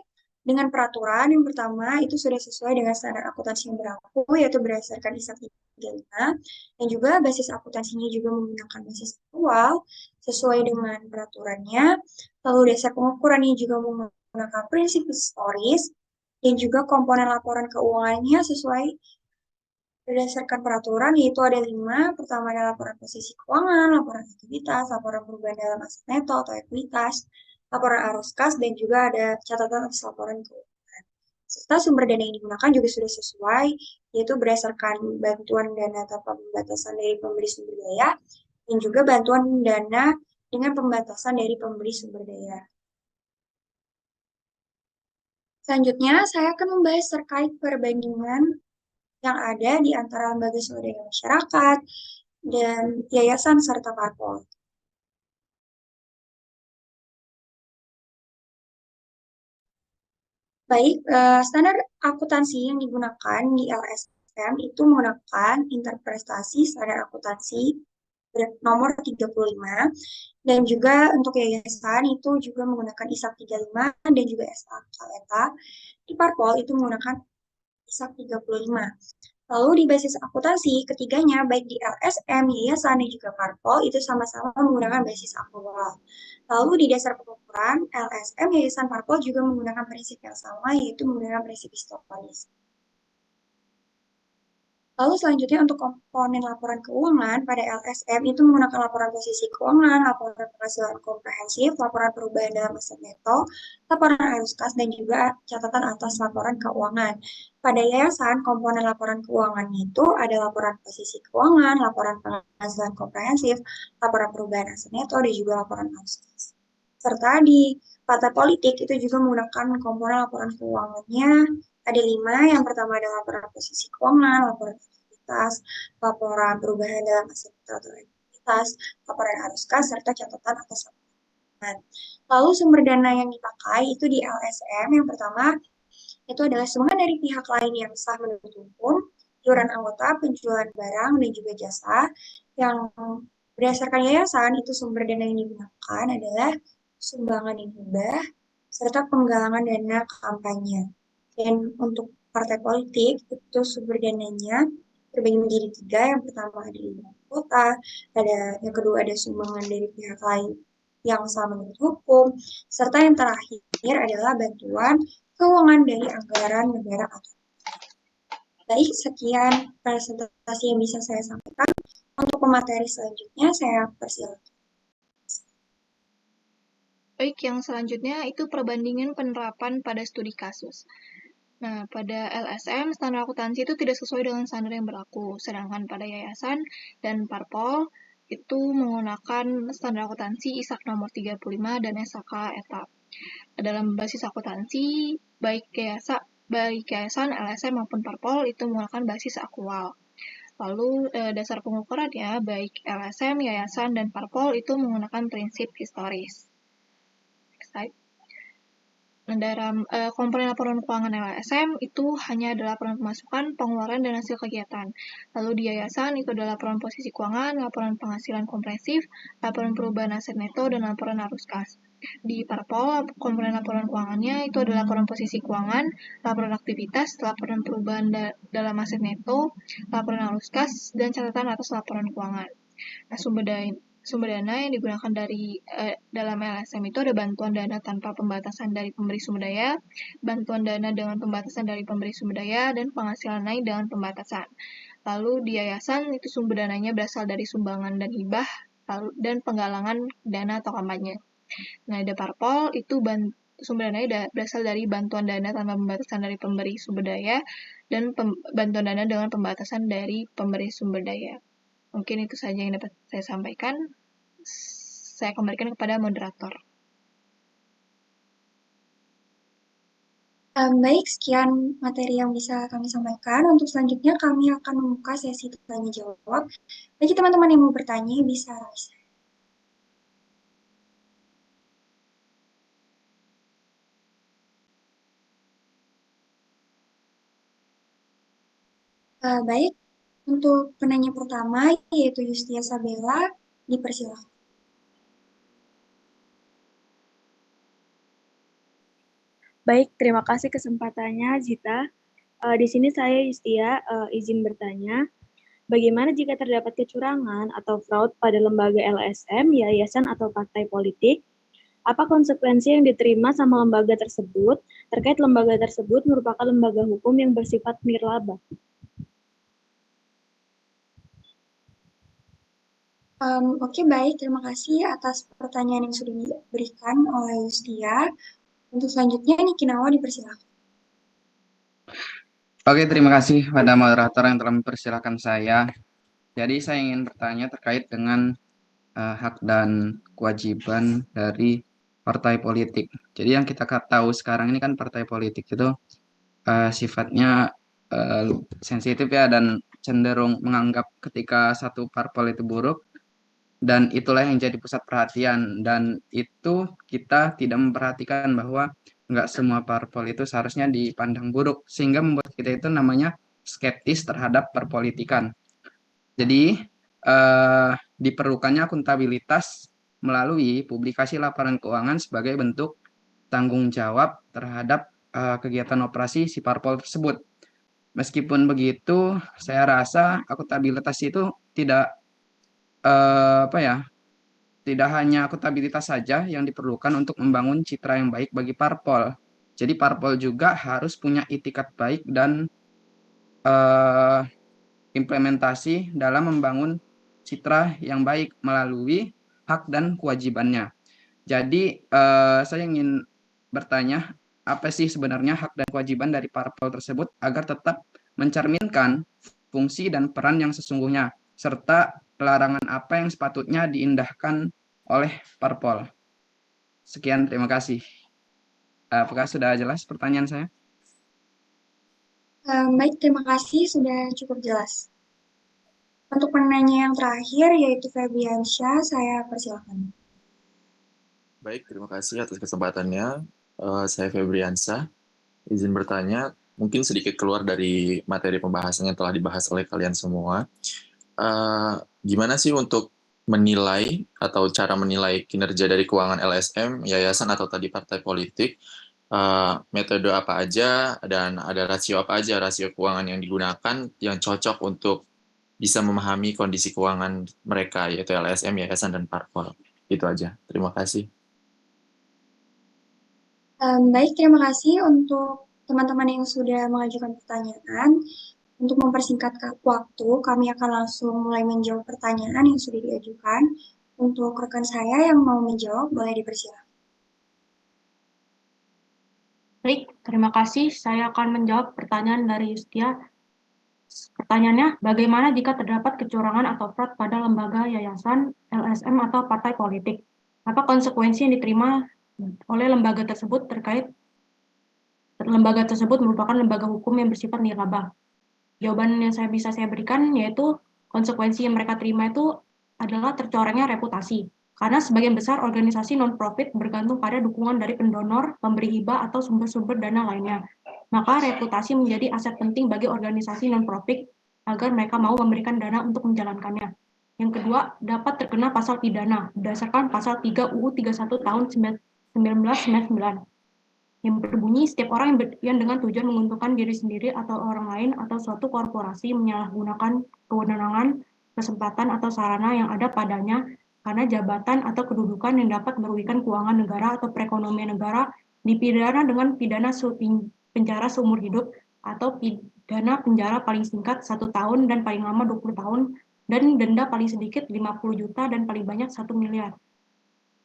dengan peraturan yang pertama itu sudah sesuai dengan standar akuntansi yang berlaku, yaitu berdasarkan ISAK 35, dan juga basis akuntansinya juga menggunakan basis aktual sesuai dengan peraturannya. Lalu dasar pengukurannya juga menggunakan prinsip historis, dan juga komponen laporan keuangannya sesuai berdasarkan peraturan, yaitu ada 5. Pertama adalah laporan posisi keuangan, laporan aktivitas, laporan perubahan dalam aset neto atau ekuitas, laporan arus kas, dan juga ada catatan atas laporan keuangan. Serta sumber dana yang digunakan juga sudah sesuai, yaitu berdasarkan bantuan dana tanpa pembatasan dari pemberi sumber daya, dan juga bantuan dana dengan pembatasan dari pemberi sumber daya. Selanjutnya, saya akan membahas terkait perbandingan yang ada di antara lembaga swadaya masyarakat dan yayasan serta parpol. Baik, standar akuntansi yang digunakan di LSM itu menggunakan interpretasi standar akuntansi nomor 35, dan juga untuk yayasan itu juga menggunakan ISAK 35 dan juga SAK ETA. Di parpol itu menggunakan ISAK 35. Lalu di basis akuntansi, ketiganya baik di LSM, yayasan, dan juga parpol itu sama-sama menggunakan basis aktual. Lalu di dasar pengukuran, LSM, yayasan, parpol juga menggunakan prinsip yang sama, yaitu menggunakan prinsip historis. Lalu selanjutnya untuk komponen laporan keuangan pada LSM itu menggunakan laporan posisi keuangan, laporan penghasilan komprehensif, laporan perubahan dalam aset neto, laporan arus kas, dan juga catatan atas laporan keuangan. Pada yayasan, komponen laporan keuangan itu ada laporan posisi keuangan, laporan penghasilan komprehensif, laporan perubahan aset neto, dan juga laporan arus kas. Serta di partai politik itu juga menggunakan komponen laporan keuangannya ada 5. Yang pertama adalah laporan posisi keuangan, laporan aktivitas, laporan perubahan dalam aset atau ekuitas, laporan arus kas, serta catatan atas laporan. Lalu sumber dana yang dipakai itu di LSM yang pertama itu adalah sumbangan dari pihak lain yang sah menurut hukum, iuran anggota, penjualan barang, dan juga jasa. Yang berdasarkan yayasan itu sumber dana yang digunakan adalah sumbangan dan hibah, serta penggalangan dana kampanye. Dan untuk partai politik itu sumber dananya terbagi menjadi 3. Yang pertama ada iuran anggota, yang kedua ada sumbangan dari pihak lain yang sama menurut hukum, serta yang terakhir adalah bantuan keuangan dari anggaran negara atau baik. Sekian presentasi yang bisa saya sampaikan. Untuk pemateri selanjutnya saya persilakan. Baik, yang selanjutnya itu perbandingan penerapan pada studi kasus. Nah, pada LSM, standar akuntansi itu tidak sesuai dengan standar yang berlaku, sedangkan pada yayasan dan parpol itu menggunakan standar akuntansi ISAK nomor 35 dan SAK etap. Dalam basis akuntansi, baik yayasan, LSM maupun parpol itu menggunakan basis aktual. Lalu dasar pengukurannya, baik LSM, yayasan, dan parpol itu menggunakan prinsip historis. Dalam komponen laporan keuangan LSM itu hanya adalah laporan pemasukan, pengeluaran, dan hasil kegiatan. Lalu di yayasan itu adalah laporan posisi keuangan, laporan penghasilan komprehensif, laporan perubahan aset neto, dan laporan arus kas. Di parpol, komponen laporan keuangannya itu adalah laporan posisi keuangan, laporan aktivitas, laporan perubahan dalam aset neto, laporan arus kas, dan catatan atas laporan keuangan. Nah, sumber dana yang digunakan dalam LSM itu ada bantuan dana tanpa pembatasan dari pemberi sumber daya, bantuan dana dengan pembatasan dari pemberi sumber daya, dan penghasilan naik dengan pembatasan. Lalu di yayasan itu sumber dananya berasal dari sumbangan dan hibah, dan penggalangan dana atau kampanye. Nah, di parpol itu sumber dananya berasal dari bantuan dana tanpa pembatasan dari pemberi sumber daya, dan bantuan dana dengan pembatasan dari pemberi sumber daya. Mungkin itu saja yang dapat saya sampaikan. Saya kembalikan kepada moderator. Baik, sekian materi yang bisa kami sampaikan. Untuk selanjutnya kami akan membuka sesi tanya jawab. Bagi teman-teman yang mau bertanya bisa raise. Baik, untuk penanya pertama yaitu Yustia Sabella, dipersilakan. Baik, terima kasih kesempatannya, Zita. Di sini saya Yustia izin bertanya, bagaimana jika terdapat kecurangan atau fraud pada lembaga LSM, yayasan atau partai politik? Apa konsekuensi yang diterima sama lembaga tersebut terkait lembaga tersebut merupakan lembaga hukum yang bersifat nirlaba? Oke, baik. Terima kasih atas pertanyaan yang sudah diberikan oleh Yustia. Untuk selanjutnya, Niki Nawa dipersilakan. Oke, terima kasih pada moderator yang telah mempersilahkan saya. Jadi saya ingin bertanya terkait dengan hak dan kewajiban dari partai politik. Jadi yang kita tahu sekarang ini kan partai politik itu sifatnya sensitif ya, dan cenderung menganggap ketika satu parpol itu buruk, dan itulah yang jadi pusat perhatian, dan itu kita tidak memperhatikan bahwa nggak semua parpol itu seharusnya dipandang buruk, sehingga membuat kita itu namanya skeptis terhadap perpolitikan. Jadi diperlukannya akuntabilitas melalui publikasi laporan keuangan sebagai bentuk tanggung jawab terhadap kegiatan operasi si parpol tersebut. Meskipun begitu, saya rasa akuntabilitas itu tidak tidak hanya akuntabilitas saja yang diperlukan untuk membangun citra yang baik bagi parpol. Jadi parpol juga harus punya itikat baik dan eh, implementasi dalam membangun citra yang baik melalui hak dan kewajibannya. Jadi saya ingin bertanya, apa sih sebenarnya hak dan kewajiban dari parpol tersebut agar tetap mencerminkan fungsi dan peran yang sesungguhnya, serta larangan apa yang sepatutnya diindahkan oleh parpol. Sekian, terima kasih. Apakah sudah jelas pertanyaan saya? Baik, terima kasih sudah cukup jelas. Untuk penanya yang terakhir yaitu Febriansyah, saya persilakan. Baik, terima kasih atas kesempatannya. Saya Febriansyah. Izin bertanya, mungkin sedikit keluar dari materi pembahasan yang telah dibahas oleh kalian semua. Gimana sih untuk menilai atau cara menilai kinerja dari keuangan LSM, yayasan atau tadi partai politik, metode apa aja, dan ada rasio apa aja, rasio keuangan yang digunakan yang cocok untuk bisa memahami kondisi keuangan mereka, yaitu LSM, yayasan, dan parpol. Itu aja. Terima kasih. Baik, terima kasih untuk teman-teman yang sudah mengajukan pertanyaan. Untuk mempersingkat waktu, kami akan langsung mulai menjawab pertanyaan yang sudah diajukan. Untuk rekan saya yang mau menjawab, boleh dipersilakan. Baik, terima kasih. Saya akan menjawab pertanyaan dari Yustia. Pertanyaannya, bagaimana jika terdapat kecurangan atau fraud pada lembaga, yayasan, LSM, atau partai politik? Apa konsekuensi yang diterima oleh lembaga tersebut terkait lembaga tersebut merupakan lembaga hukum yang bersifat nirlaba? Jawaban yang bisa saya berikan yaitu konsekuensi yang mereka terima itu adalah tercorengnya reputasi. Karena sebagian besar organisasi non-profit bergantung pada dukungan dari pendonor, pemberi hibah, atau sumber-sumber dana lainnya. Maka reputasi menjadi aset penting bagi organisasi non-profit agar mereka mau memberikan dana untuk menjalankannya. Yang kedua, dapat terkena pasal pidana berdasarkan pasal 3 UU 31 tahun 1999 yang berbunyi setiap orang yang dengan tujuan menguntungkan diri sendiri atau orang lain atau suatu korporasi menyalahgunakan kewenangan, kesempatan atau sarana yang ada padanya karena jabatan atau kedudukan yang dapat merugikan keuangan negara atau perekonomian negara dipidana dengan pidana penjara seumur hidup atau pidana penjara paling singkat 1 tahun dan paling lama 20 tahun dan denda paling sedikit 50 juta dan paling banyak 1 miliar.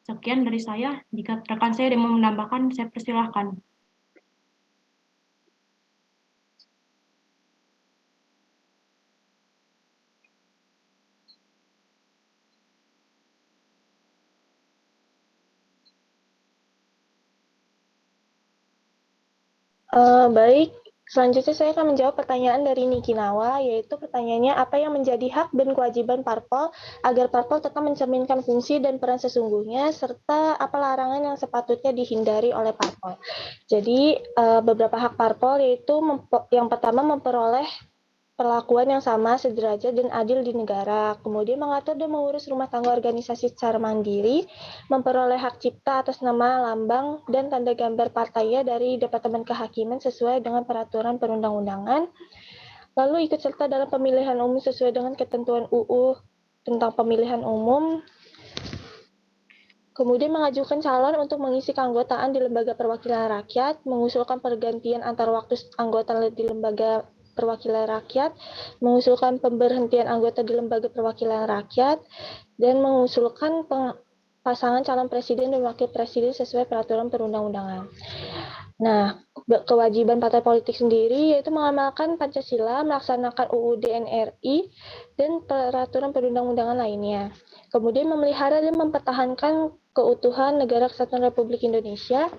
Sekian dari saya. Jika rekan saya ada yang mau menambahkan, saya persilahkan. Baik, selanjutnya saya akan menjawab pertanyaan dari Niki Nawa, yaitu pertanyaannya apa yang menjadi hak dan kewajiban parpol agar parpol tetap mencerminkan fungsi dan peran sesungguhnya, serta apa larangan yang sepatutnya dihindari oleh parpol. Jadi, beberapa hak parpol yaitu yang pertama memperoleh perlakuan yang sama, sederajat, dan adil di negara, kemudian mengatur dan mengurus rumah tangga organisasi secara mandiri, memperoleh hak cipta atas nama, lambang, dan tanda gambar partainya dari Departemen Kehakiman sesuai dengan peraturan perundang-undangan, lalu ikut serta dalam pemilihan umum sesuai dengan ketentuan UU tentang pemilihan umum, kemudian mengajukan calon untuk mengisi keanggotaan di lembaga perwakilan rakyat, mengusulkan pergantian antar waktu anggota di lembaga perwakilan rakyat, mengusulkan pemberhentian anggota di lembaga perwakilan rakyat, dan mengusulkan pasangan calon presiden dan wakil presiden sesuai peraturan perundang-undangan. Nah, kewajiban partai politik sendiri yaitu mengamalkan Pancasila, melaksanakan UUD NRI, dan peraturan perundang-undangan lainnya. Kemudian memelihara dan mempertahankan keutuhan Negara Kesatuan Republik Indonesia,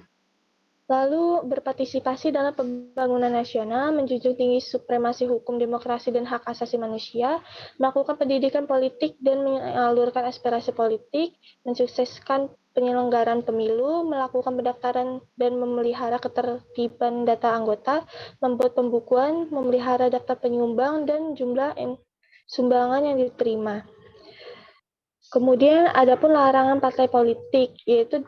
lalu berpartisipasi dalam pembangunan nasional, menjunjung tinggi supremasi hukum, demokrasi, dan hak asasi manusia, melakukan pendidikan politik dan menyalurkan aspirasi politik, mensukseskan penyelenggaraan pemilu, melakukan pendaftaran dan memelihara ketertiban data anggota, membuat pembukuan, memelihara daftar penyumbang, dan jumlah sumbangan yang diterima. Kemudian ada pun larangan partai politik, yaitu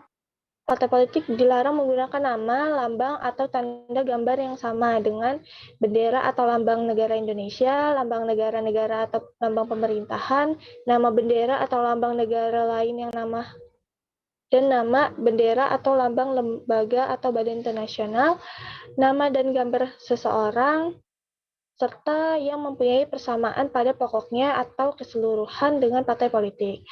partai politik dilarang menggunakan nama, lambang, atau tanda gambar yang sama dengan bendera atau lambang negara Indonesia, lambang negara-negara atau lambang pemerintahan, nama bendera atau lambang negara lain yang nama bendera atau lambang lembaga atau badan internasional, nama dan gambar seseorang, serta yang mempunyai persamaan pada pokoknya atau keseluruhan dengan partai politik.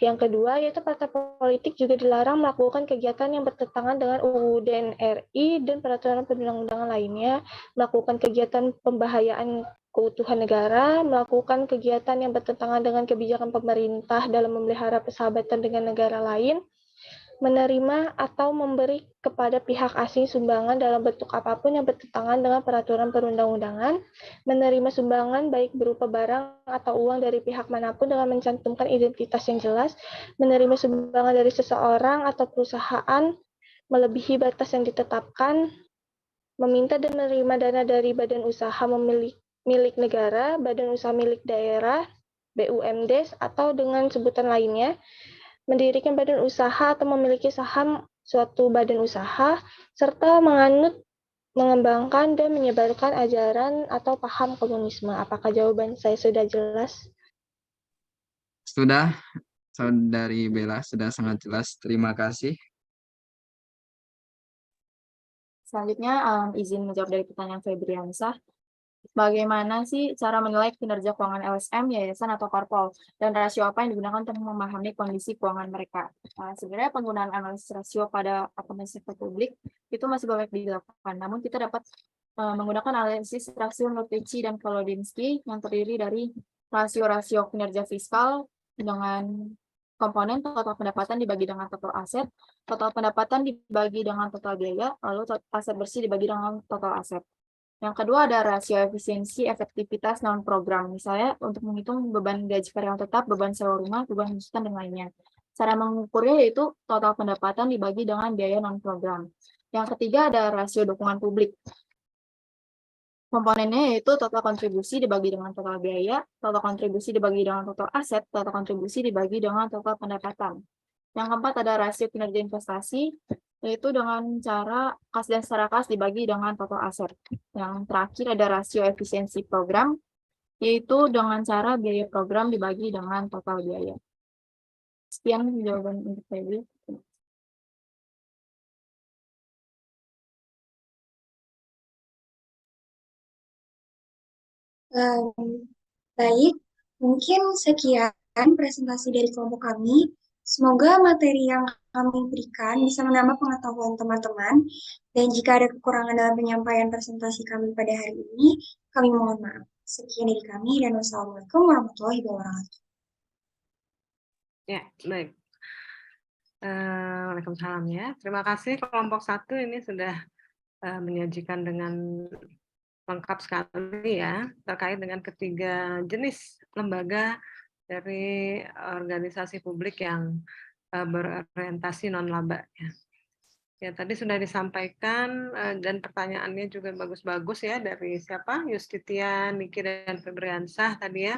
Yang kedua, yaitu partai politik juga dilarang melakukan kegiatan yang bertentangan dengan UUD NRI dan peraturan perundang-undangan lainnya, melakukan kegiatan pembahayaan keutuhan negara, melakukan kegiatan yang bertentangan dengan kebijakan pemerintah dalam memelihara persahabatan dengan negara lain, menerima atau memberi kepada pihak asing sumbangan dalam bentuk apapun yang bertentangan dengan peraturan perundang-undangan, menerima sumbangan baik berupa barang atau uang dari pihak manapun dengan mencantumkan identitas yang jelas, menerima sumbangan dari seseorang atau perusahaan melebihi batas yang ditetapkan, meminta dan menerima dana dari badan usaha milik negara, badan usaha milik daerah, BUMD, atau dengan sebutan lainnya, mendirikan badan usaha atau memiliki saham suatu badan usaha, serta menganut, mengembangkan, dan menyebarkan ajaran atau paham komunisme. Apakah jawaban saya sudah jelas? Sudah, Saudari Bella, sudah sangat jelas. Terima kasih. Selanjutnya, izin menjawab dari pertanyaan Febriansah. Bagaimana sih cara menilai kinerja keuangan LSM, yayasan, atau parpol, dan rasio apa yang digunakan untuk memahami kondisi keuangan mereka? Sebenarnya penggunaan analisis rasio pada akuntansi sektor publik itu masih banyak dilakukan, namun kita dapat menggunakan analisis rasio Notechi dan Kolodinsky yang terdiri dari rasio-rasio kinerja fiskal dengan komponen total pendapatan dibagi dengan total aset, total pendapatan dibagi dengan total biaya, lalu aset bersih dibagi dengan total aset. Yang kedua ada rasio efisiensi efektivitas non-program. Misalnya untuk menghitung beban gaji karyawan tetap, beban sewa rumah, beban hasutan, dan lainnya. Cara mengukurnya yaitu total pendapatan dibagi dengan biaya non-program. Yang ketiga ada rasio dukungan publik. Komponennya yaitu total kontribusi dibagi dengan total biaya, total kontribusi dibagi dengan total aset, total kontribusi dibagi dengan total pendapatan. Yang keempat ada rasio kinerja investasi, yaitu dengan cara kas dan secara kas dibagi dengan total aset. Yang terakhir ada rasio efisiensi program, yaitu dengan cara biaya program dibagi dengan total biaya. Sekian jawaban untuk Febri. Baik, mungkin sekian presentasi dari kelompok kami. Semoga materi yang kami berikan bisa menambah pengetahuan teman-teman. Dan jika ada kekurangan dalam penyampaian presentasi kami pada hari ini, kami mohon maaf. Sekian dari kami dan wassalamualaikum warahmatullahi wabarakatuh. Ya, baik. Waalaikumsalam ya. Terima kasih kelompok 1 ini sudah menyajikan dengan lengkap sekali ya terkait dengan ketiga jenis lembaga dari organisasi publik yang berorientasi non-laba ya. Ya, tadi sudah disampaikan dan pertanyaannya juga bagus-bagus ya dari siapa? Yustitia, Niki, dan Febriansah tadi ya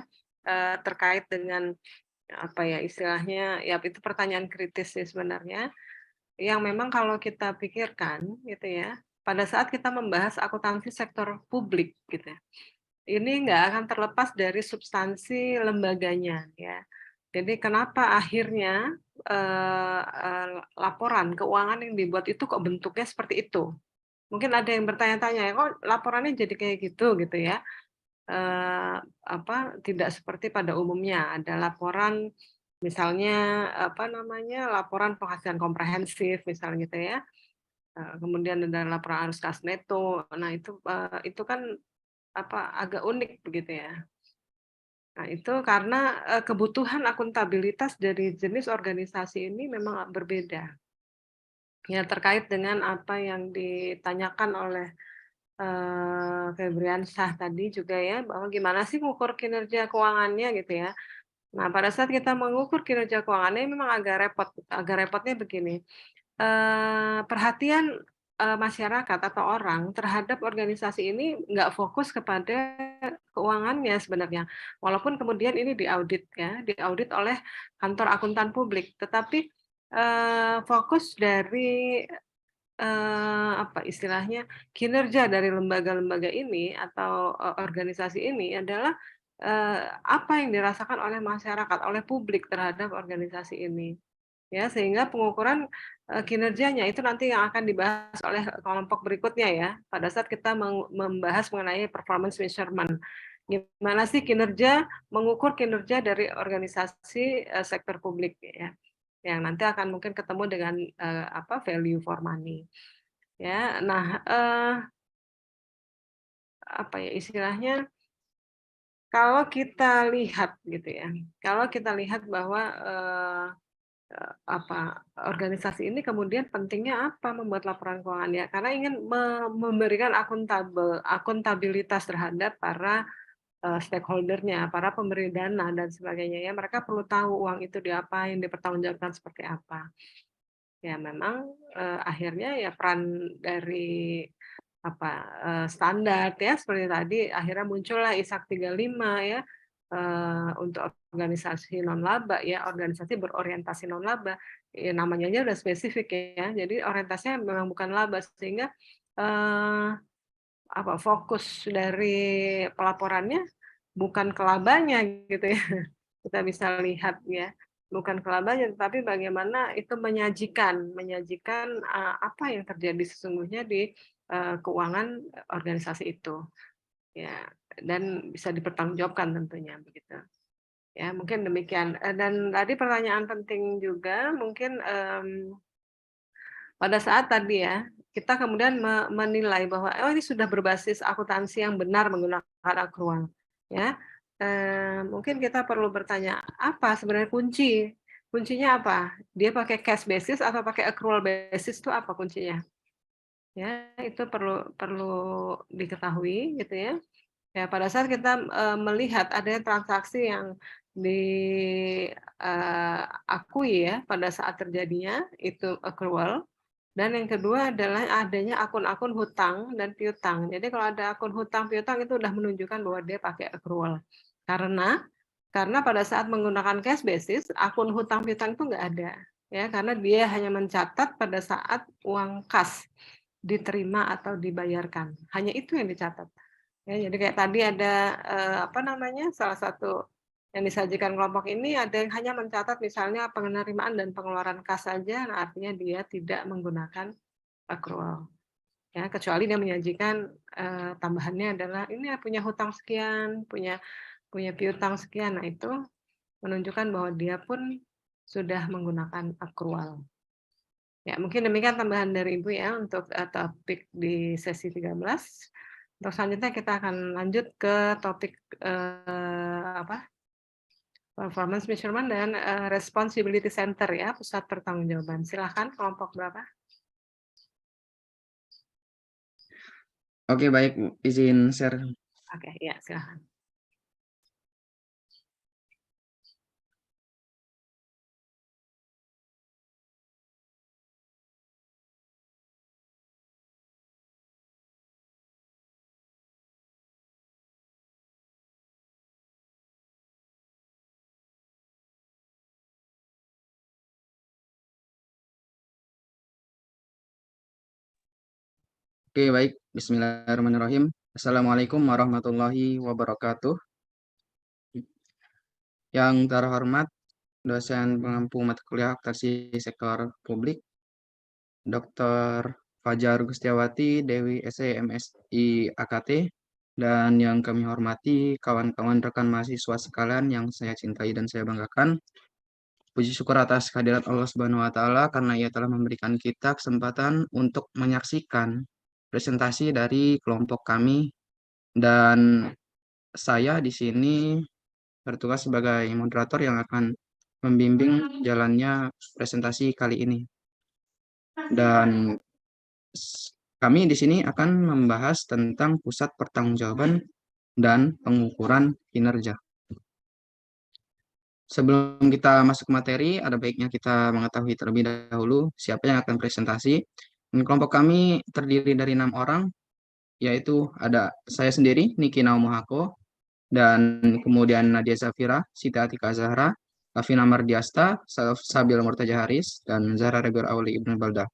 terkait dengan apa ya istilahnya ya itu pertanyaan kritis sih sebenarnya yang memang kalau kita pikirkan gitu ya pada saat kita membahas akuntansi sektor publik gitu ya ini nggak akan terlepas dari substansi lembaganya ya jadi kenapa akhirnya laporan keuangan yang dibuat itu kok bentuknya seperti itu mungkin ada yang bertanya-tanya kok laporannya jadi kayak gitu ya tidak seperti pada umumnya ada laporan misalnya laporan penghasilan komprehensif misalnya gitu ya kemudian ada laporan arus kas neto nah itu kan agak unik begitu ya nah itu karena kebutuhan akuntabilitas dari jenis organisasi ini memang berbeda ya terkait dengan apa yang ditanyakan oleh Febriansah tadi juga ya bahwa gimana sih mengukur kinerja keuangannya gitu ya. Nah pada saat kita mengukur kinerja keuangannya memang agak repotnya begini. Perhatian masyarakat atau orang terhadap organisasi ini nggak fokus kepada keuangannya sebenarnya. Walaupun kemudian ini diaudit oleh kantor akuntan publik, tetapi fokus dari apa istilahnya, kinerja dari lembaga-lembaga ini atau organisasi ini adalah apa yang dirasakan oleh masyarakat, oleh publik terhadap organisasi ini. Ya, sehingga pengukuran kinerjanya itu nanti yang akan dibahas oleh kelompok berikutnya ya, pada saat kita membahas mengenai performance measurement. Gimana sih kinerja, mengukur kinerja dari organisasi sektor publik ya, yang nanti akan mungkin ketemu dengan value for money. Ya, nah apa ya istilahnya, kalau kita lihat gitu ya, kalau kita lihat bahwa organisasi ini kemudian pentingnya apa membuat laporan keuangan ya, karena ingin memberikan akuntabilitas terhadap para stakeholder-nya, para pemberi dana dan sebagainya ya. Mereka perlu tahu uang itu diapain, dipertanggungjawabkan seperti apa. Ya memang akhirnya ya peran dari standar ya seperti tadi akhirnya muncullah ISAK 35 ya untuk organisasi non laba ya, organisasi berorientasi non laba. Ya, namanya aja udah spesifik ya. Jadi orientasinya memang bukan laba sehingga fokus dari pelaporannya bukan ke labanya gitu ya. Kita bisa lihat ya, bukan ke labanya tetapi bagaimana itu menyajikan apa yang terjadi sesungguhnya di keuangan organisasi itu. Ya, dan bisa dipertanggungjawabkan tentunya begitu. Ya, mungkin demikian. Dan tadi pertanyaan penting juga mungkin pada saat tadi ya, kita kemudian menilai bahwa ini sudah berbasis akuntansi yang benar menggunakan akrual. Ya, mungkin kita perlu bertanya apa sebenarnya kuncinya apa? Dia pakai cash basis atau pakai accrual basis itu apa kuncinya? Ya, itu perlu diketahui gitu ya. Ya, pada saat kita melihat adanya transaksi yang diakui ya pada saat terjadinya itu accrual, dan yang kedua adalah adanya akun-akun hutang dan piutang. Jadi kalau ada akun hutang piutang itu sudah menunjukkan bahwa dia pakai accrual. Karena pada saat menggunakan cash basis, akun hutang piutang itu nggak ada. Ya, karena dia hanya mencatat pada saat uang kas diterima atau dibayarkan. Hanya itu yang dicatat. Ya, jadi kayak tadi ada salah satu yang disajikan kelompok ini ada yang hanya mencatat misalnya penerimaan dan pengeluaran kas saja, nah artinya dia tidak menggunakan accrual. Ya, kecuali dia menyajikan tambahannya adalah ini punya hutang sekian, punya piutang sekian. Nah, itu menunjukkan bahwa dia pun sudah menggunakan accrual. Ya, mungkin demikian tambahan dari Ibu ya untuk topik di sesi 13. Untuk selanjutnya kita akan lanjut ke topik performance measurement dan responsibility center ya, pusat pertanggungjawaban. Silahkan kelompok berapa? Oke, baik, Bu. Izin share. Oke, ya silahkan. Oke, baik. Bismillahirrahmanirrahim. Assalamualaikum warahmatullahi wabarakatuh. Yang terhormat dosen pengampu mata kuliah akuntansi sektor publik, Dr. Fajar Gustiawati, Dewi SE MSI AKT, dan yang kami hormati kawan-kawan rekan mahasiswa sekalian yang saya cintai dan saya banggakan. Puji syukur atas kehadirat Allah Subhanahu wa taala karena Ia telah memberikan kita kesempatan untuk menyaksikan presentasi dari kelompok kami, dan saya di sini bertugas sebagai moderator yang akan membimbing jalannya presentasi kali ini. Dan kami di sini akan membahas tentang pusat pertanggungjawaban dan pengukuran kinerja. Sebelum kita masuk materi, ada baiknya kita mengetahui terlebih dahulu siapa yang akan presentasi. Dan kelompok kami terdiri dari 6 orang, yaitu ada saya sendiri, Niki Naumuhako, dan kemudian Nadia Zafira, Siti Atika Zahra, Lafina Mardiasta, Sabila Murtaja Haris, dan Zahra Regar Auli Ibnu Baldah.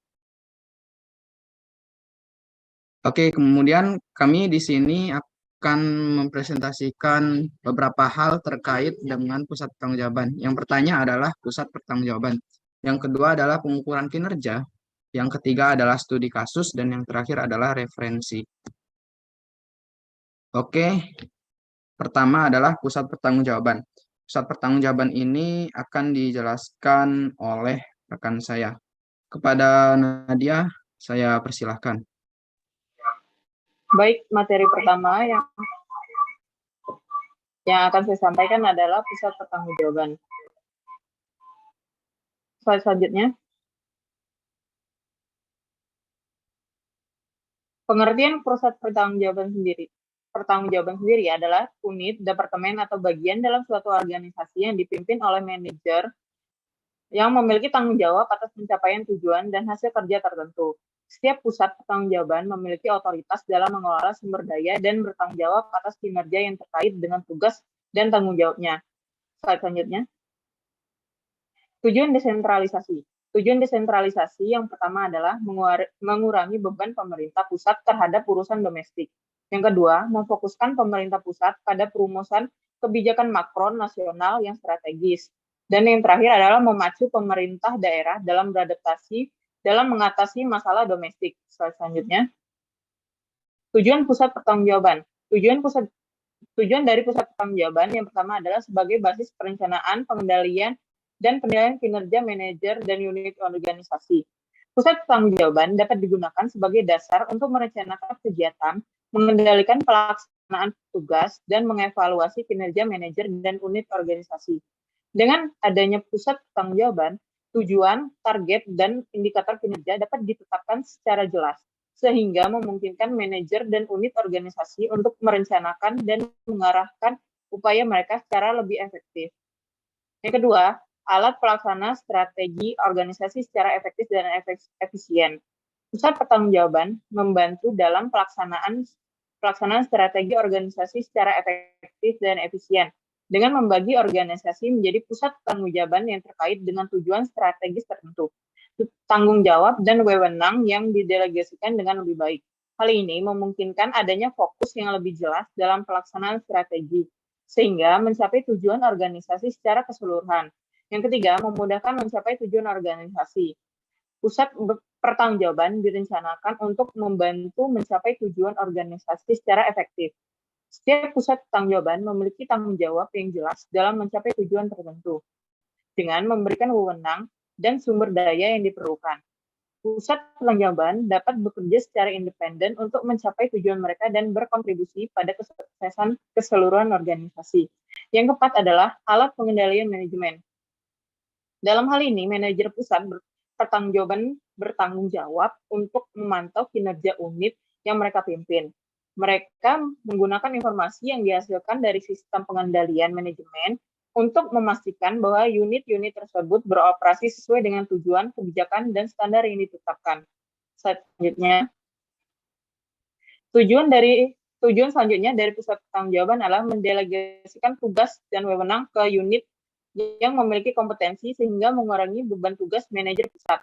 Oke, kemudian kami di sini akan mempresentasikan beberapa hal terkait dengan pusat pertanggungjawaban. Yang pertama adalah pusat pertanggungjawaban. Yang kedua adalah pengukuran kinerja. Yang ketiga adalah studi kasus. Dan yang terakhir adalah referensi. Oke, pertama adalah pusat pertanggungjawaban. Pusat pertanggungjawaban ini akan dijelaskan oleh rekan saya. Kepada Nadia, saya persilahkan. Baik, materi pertama yang akan saya sampaikan adalah pusat pertanggungjawaban. Slide selanjutnya. Pengertian pusat pertanggungjawaban sendiri. Pertanggungjawaban sendiri adalah unit, departemen, atau bagian dalam suatu organisasi yang dipimpin oleh manajer yang memiliki tanggung jawab atas pencapaian tujuan dan hasil kerja tertentu. Setiap pusat pertanggungjawaban memiliki otoritas dalam mengelola sumber daya dan bertanggung jawab atas kinerja yang terkait dengan tugas dan tanggung jawabnya. Slide selanjutnya. Tujuan desentralisasi. Tujuan desentralisasi yang pertama adalah mengurangi beban pemerintah pusat terhadap urusan domestik. Yang kedua, memfokuskan pemerintah pusat pada perumusan kebijakan makro nasional yang strategis. Dan yang terakhir adalah memacu pemerintah daerah dalam beradaptasi dalam mengatasi masalah domestik. Slide selanjutnya. Tujuan pusat pertanggungjawaban. Tujuan dari pusat pertanggungjawaban yang pertama adalah sebagai basis perencanaan, pengendalian, dan penilaian kinerja manajer dan unit organisasi. Pusat pertanggungjawaban dapat digunakan sebagai dasar untuk merencanakan kegiatan, mengendalikan pelaksanaan tugas, dan mengevaluasi kinerja manajer dan unit organisasi. Dengan adanya pusat pertanggungjawaban, tujuan, target, dan indikator kinerja dapat ditetapkan secara jelas, sehingga memungkinkan manajer dan unit organisasi untuk merencanakan dan mengarahkan upaya mereka secara lebih efektif. Yang kedua, alat pelaksana strategi organisasi secara efektif dan efisien. Pusat pertanggungjawaban membantu dalam pelaksanaan strategi organisasi secara efektif dan efisien, dengan membagi organisasi menjadi pusat pertanggungjawaban yang terkait dengan tujuan strategis tertentu, tanggung jawab, dan wewenang yang didelegasikan dengan lebih baik. Hal ini memungkinkan adanya fokus yang lebih jelas dalam pelaksanaan strategi, sehingga mencapai tujuan organisasi secara keseluruhan. Yang ketiga, memudahkan mencapai tujuan organisasi. Pusat pertanggungjawaban direncanakan untuk membantu mencapai tujuan organisasi secara efektif. Setiap pusat pertanggungjawaban memiliki tanggung jawab yang jelas dalam mencapai tujuan tertentu, dengan memberikan wewenang dan sumber daya yang diperlukan. Pusat pertanggungjawaban dapat bekerja secara independen untuk mencapai tujuan mereka dan berkontribusi pada kesuksesan keseluruhan organisasi. Yang keempat adalah alat pengendalian manajemen. Dalam hal ini, manajer pusat pertanggungjawaban bertanggung jawab untuk memantau kinerja unit yang mereka pimpin. Mereka menggunakan informasi yang dihasilkan dari sistem pengendalian manajemen untuk memastikan bahwa unit-unit tersebut beroperasi sesuai dengan tujuan, kebijakan, dan standar yang ditetapkan. Selanjutnya, tujuan selanjutnya dari pusat pertanggungjawaban adalah mendelegasikan tugas dan wewenang ke unit yang memiliki kompetensi sehingga mengurangi beban tugas manajer pusat.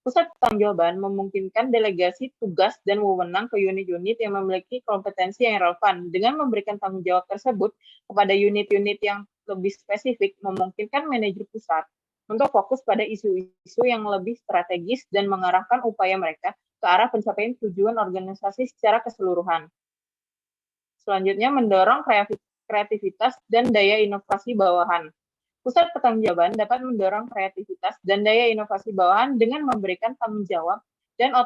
Pusat pertanggungjawaban memungkinkan delegasi tugas dan wewenang ke unit-unit yang memiliki kompetensi yang relevan. Dengan memberikan tanggung jawab tersebut kepada unit-unit yang lebih spesifik, memungkinkan manajer pusat untuk fokus pada isu-isu yang lebih strategis dan mengarahkan upaya mereka ke arah pencapaian tujuan organisasi secara keseluruhan. Selanjutnya, mendorong kreativitas dan daya inovasi bawahan. Pusat pertanggungjawaban dapat mendorong kreativitas dan daya inovasi bawahan dengan memberikan tanggung jawab dan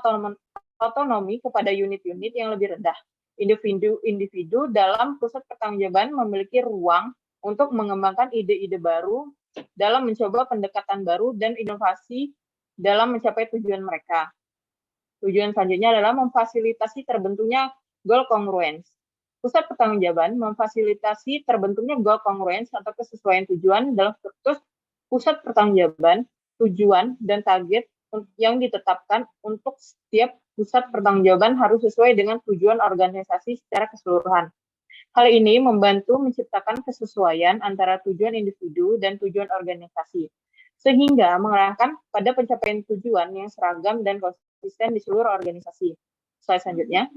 otonomi kepada unit-unit yang lebih rendah. Individu dalam pusat pertanggungjawaban memiliki ruang untuk mengembangkan ide-ide baru dalam mencoba pendekatan baru dan inovasi dalam mencapai tujuan mereka. Tujuan selanjutnya adalah memfasilitasi terbentuknya goal congruence. Pusat pertanggungjawaban memfasilitasi terbentuknya goal congruence atau kesesuaian tujuan dalam struktur pusat pertanggungjawaban, tujuan, dan target yang ditetapkan untuk setiap pusat pertanggungjawaban harus sesuai dengan tujuan organisasi secara keseluruhan. Hal ini membantu menciptakan kesesuaian antara tujuan individu dan tujuan organisasi, sehingga mengarahkan pada pencapaian tujuan yang seragam dan konsisten di seluruh organisasi. Slide selanjutnya.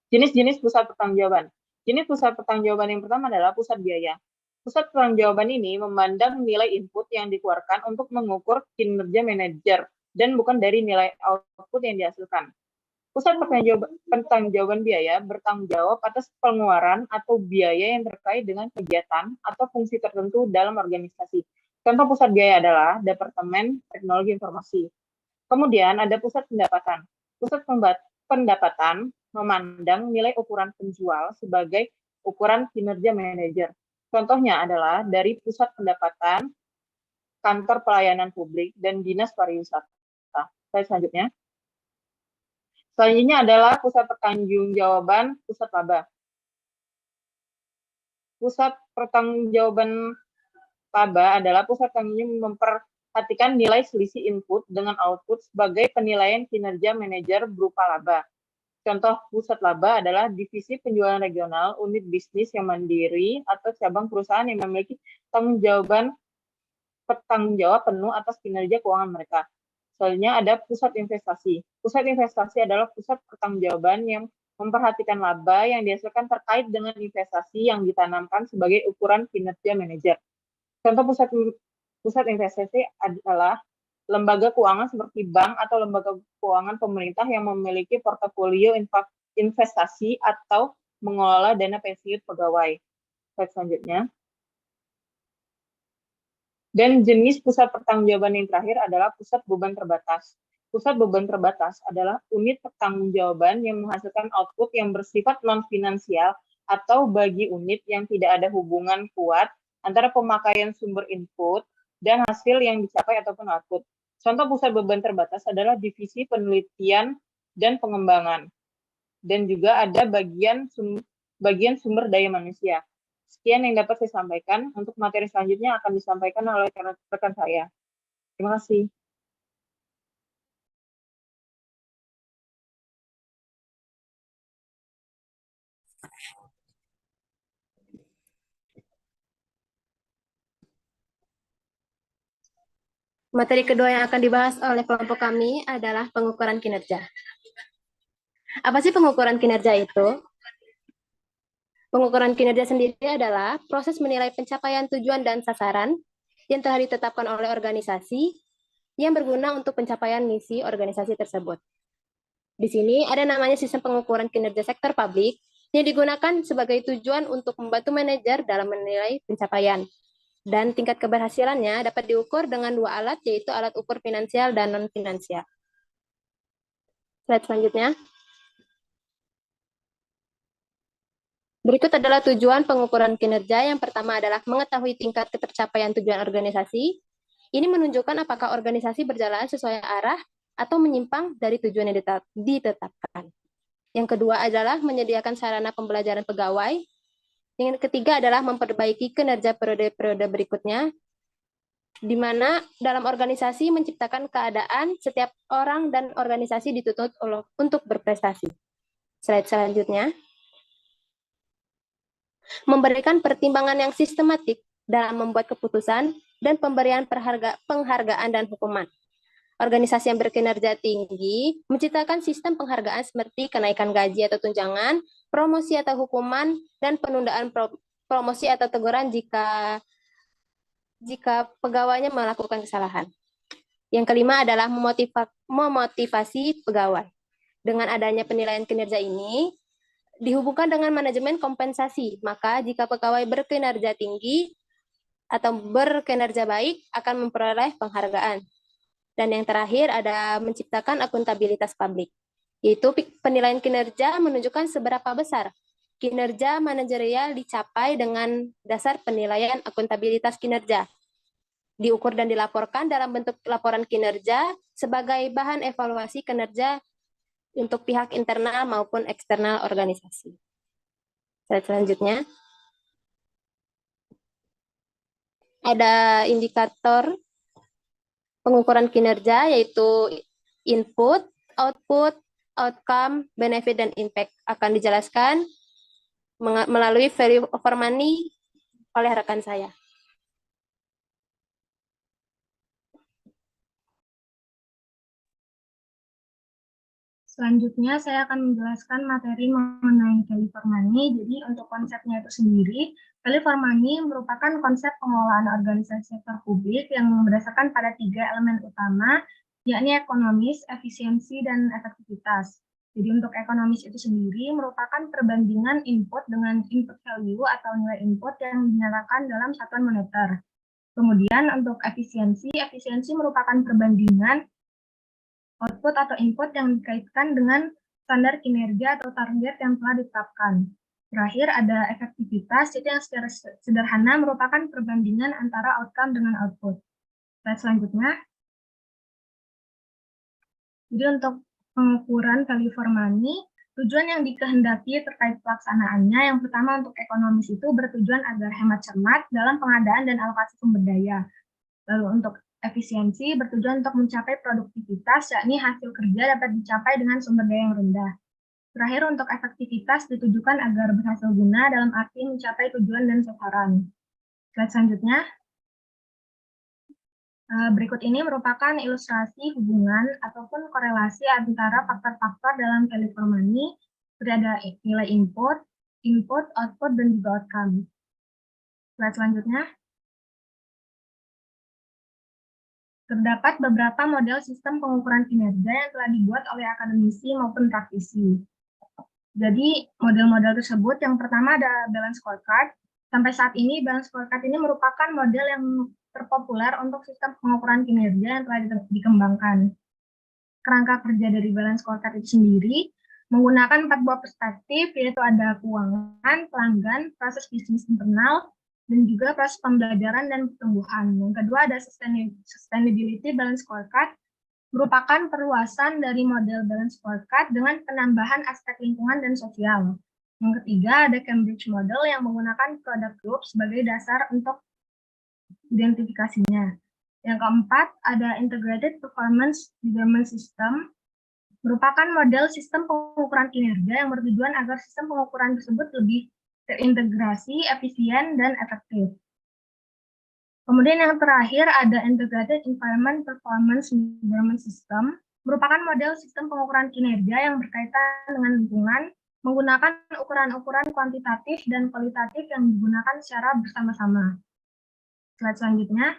Jenis-jenis pusat pertanggungjawaban. Jenis pusat pertanggungjawaban yang pertama adalah pusat biaya. Pusat pertanggungjawaban ini memandang nilai input yang dikeluarkan untuk mengukur kinerja manajer dan bukan dari nilai output yang dihasilkan. Pusat pertanggungjawaban biaya bertanggung jawab atas pengeluaran atau biaya yang terkait dengan kegiatan atau fungsi tertentu dalam organisasi. Contoh pusat biaya adalah Departemen Teknologi Informasi. Kemudian ada pusat pendapatan. Pusat pendapatan memandang nilai ukuran penjual sebagai ukuran kinerja manajer. Contohnya adalah dari pusat pendapatan, kantor pelayanan publik, dan dinas pariwisata. Slide selanjutnya. Selanjutnya adalah pusat pertanggungjawaban pusat laba. Pusat pertanggungjawaban laba adalah pusat yang memperhatikan nilai selisih input dengan output sebagai penilaian kinerja manajer berupa laba. Contoh pusat laba adalah divisi penjualan regional, unit bisnis yang mandiri, atau cabang perusahaan yang memiliki pertanggung jawab penuh atas kinerja keuangan mereka. Selanjutnya ada pusat investasi. Pusat investasi adalah pusat pertanggungjawaban yang memperhatikan laba yang dihasilkan terkait dengan investasi yang ditanamkan sebagai ukuran kinerja manajer. Contoh pusat investasi adalah lembaga keuangan seperti bank atau lembaga keuangan pemerintah yang memiliki portofolio investasi atau mengelola dana pensiun pegawai. Slide selanjutnya. Dan jenis pusat pertanggungjawaban yang terakhir adalah pusat beban terbatas. Pusat beban terbatas adalah unit pertanggungjawaban yang menghasilkan output yang bersifat non-finansial atau bagi unit yang tidak ada hubungan kuat antara pemakaian sumber input dan hasil yang dicapai ataupun output. Contoh pusat beban terbatas adalah divisi penelitian dan pengembangan. Dan juga ada bagian sumber daya manusia. Sekian yang dapat saya sampaikan. Untuk materi selanjutnya akan disampaikan oleh rekan saya. Terima kasih. Materi kedua yang akan dibahas oleh kelompok kami adalah pengukuran kinerja. Apa sih pengukuran kinerja itu? Pengukuran kinerja sendiri adalah proses menilai pencapaian tujuan dan sasaran yang telah ditetapkan oleh organisasi yang berguna untuk pencapaian misi organisasi tersebut. Di sini ada namanya sistem pengukuran kinerja sektor publik yang digunakan sebagai tujuan untuk membantu manajer dalam menilai pencapaian. Dan tingkat keberhasilannya dapat diukur dengan dua alat, yaitu alat ukur finansial dan non-finansial. Slide selanjutnya. Berikut adalah tujuan pengukuran kinerja. Yang pertama adalah mengetahui tingkat ketercapaian tujuan organisasi. Ini menunjukkan apakah organisasi berjalan sesuai arah atau menyimpang dari tujuan yang ditetapkan. Yang kedua adalah menyediakan sarana pembelajaran pegawai. Yang ketiga adalah memperbaiki kinerja periode-periode berikutnya, di mana dalam organisasi menciptakan keadaan setiap orang dan organisasi dituntut untuk berprestasi. Slide selanjutnya. Memberikan pertimbangan yang sistematik dalam membuat keputusan dan pemberian penghargaan dan hukuman. Organisasi yang berkinerja tinggi menciptakan sistem penghargaan seperti kenaikan gaji atau tunjangan, promosi atau hukuman, dan penundaan promosi atau teguran jika pegawainya melakukan kesalahan. Yang kelima adalah memotivasi pegawai. Dengan adanya penilaian kinerja ini, dihubungkan dengan manajemen kompensasi, maka jika pegawai berkinerja tinggi atau berkinerja baik akan memperoleh penghargaan. Dan yang terakhir ada menciptakan akuntabilitas publik, yaitu penilaian kinerja menunjukkan seberapa besar kinerja manajerial dicapai dengan dasar penilaian akuntabilitas kinerja. Diukur dan dilaporkan dalam bentuk laporan kinerja sebagai bahan evaluasi kinerja untuk pihak internal maupun eksternal organisasi. Slide selanjutnya. Ada indikator pengukuran kinerja yaitu input, output, outcome, benefit, dan impact. Akan dijelaskan melalui value over money oleh rekan saya. Selanjutnya, saya akan menjelaskan materi mengenai value for money. Jadi, untuk konsepnya itu sendiri, value for money merupakan konsep pengelolaan organisasi sektor publik yang berdasarkan pada 3 elemen utama, yakni ekonomis, efisiensi, dan efektivitas. Jadi, untuk ekonomis itu sendiri merupakan perbandingan input dengan input value atau nilai input yang dinyatakan dalam satuan moneter. Kemudian, untuk efisiensi merupakan perbandingan output atau input yang dikaitkan dengan standar kinerja atau target yang telah ditetapkan. Terakhir ada efektivitas, itu yang secara sederhana merupakan perbandingan antara outcome dengan output. Slide selanjutnya. Jadi untuk pengukuran value for money, tujuan yang dikehendaki terkait pelaksanaannya, yang pertama untuk ekonomis itu bertujuan agar hemat cermat dalam pengadaan dan alokasi sumber daya. Lalu untuk efisiensi bertujuan untuk mencapai produktivitas, yakni hasil kerja dapat dicapai dengan sumber daya yang rendah. Terakhir, untuk efektivitas ditujukan agar berhasil guna dalam arti mencapai tujuan dan sasaran. Slide selanjutnya. Berikut ini merupakan ilustrasi hubungan ataupun korelasi antara faktor-faktor dalam value for money, berada nilai input, output, dan juga outcome. Slide selanjutnya. Terdapat beberapa model sistem pengukuran kinerja yang telah dibuat oleh akademisi maupun praktisi. Jadi, model-model tersebut yang pertama ada balance scorecard. Sampai saat ini, balance scorecard ini merupakan model yang terpopuler untuk sistem pengukuran kinerja yang telah dikembangkan. Kerangka kerja dari balance scorecard itu sendiri menggunakan 4 buah perspektif, yaitu ada keuangan, pelanggan, proses bisnis internal, dan juga proses pembelajaran dan pertumbuhan. Yang kedua ada sustainability balance scorecard, merupakan perluasan dari model balance scorecard dengan penambahan aspek lingkungan dan sosial. Yang ketiga ada Cambridge model yang menggunakan product group sebagai dasar untuk identifikasinya. Yang keempat ada integrated performance measurement system, merupakan model sistem pengukuran kinerja yang bertujuan agar sistem pengukuran tersebut lebih terintegrasi, efisien, dan efektif. Kemudian yang terakhir ada Integrated Environment Performance Measurement System, merupakan model sistem pengukuran kinerja yang berkaitan dengan lingkungan, menggunakan ukuran-ukuran kuantitatif dan kualitatif yang digunakan secara bersama-sama. Slide selanjutnya.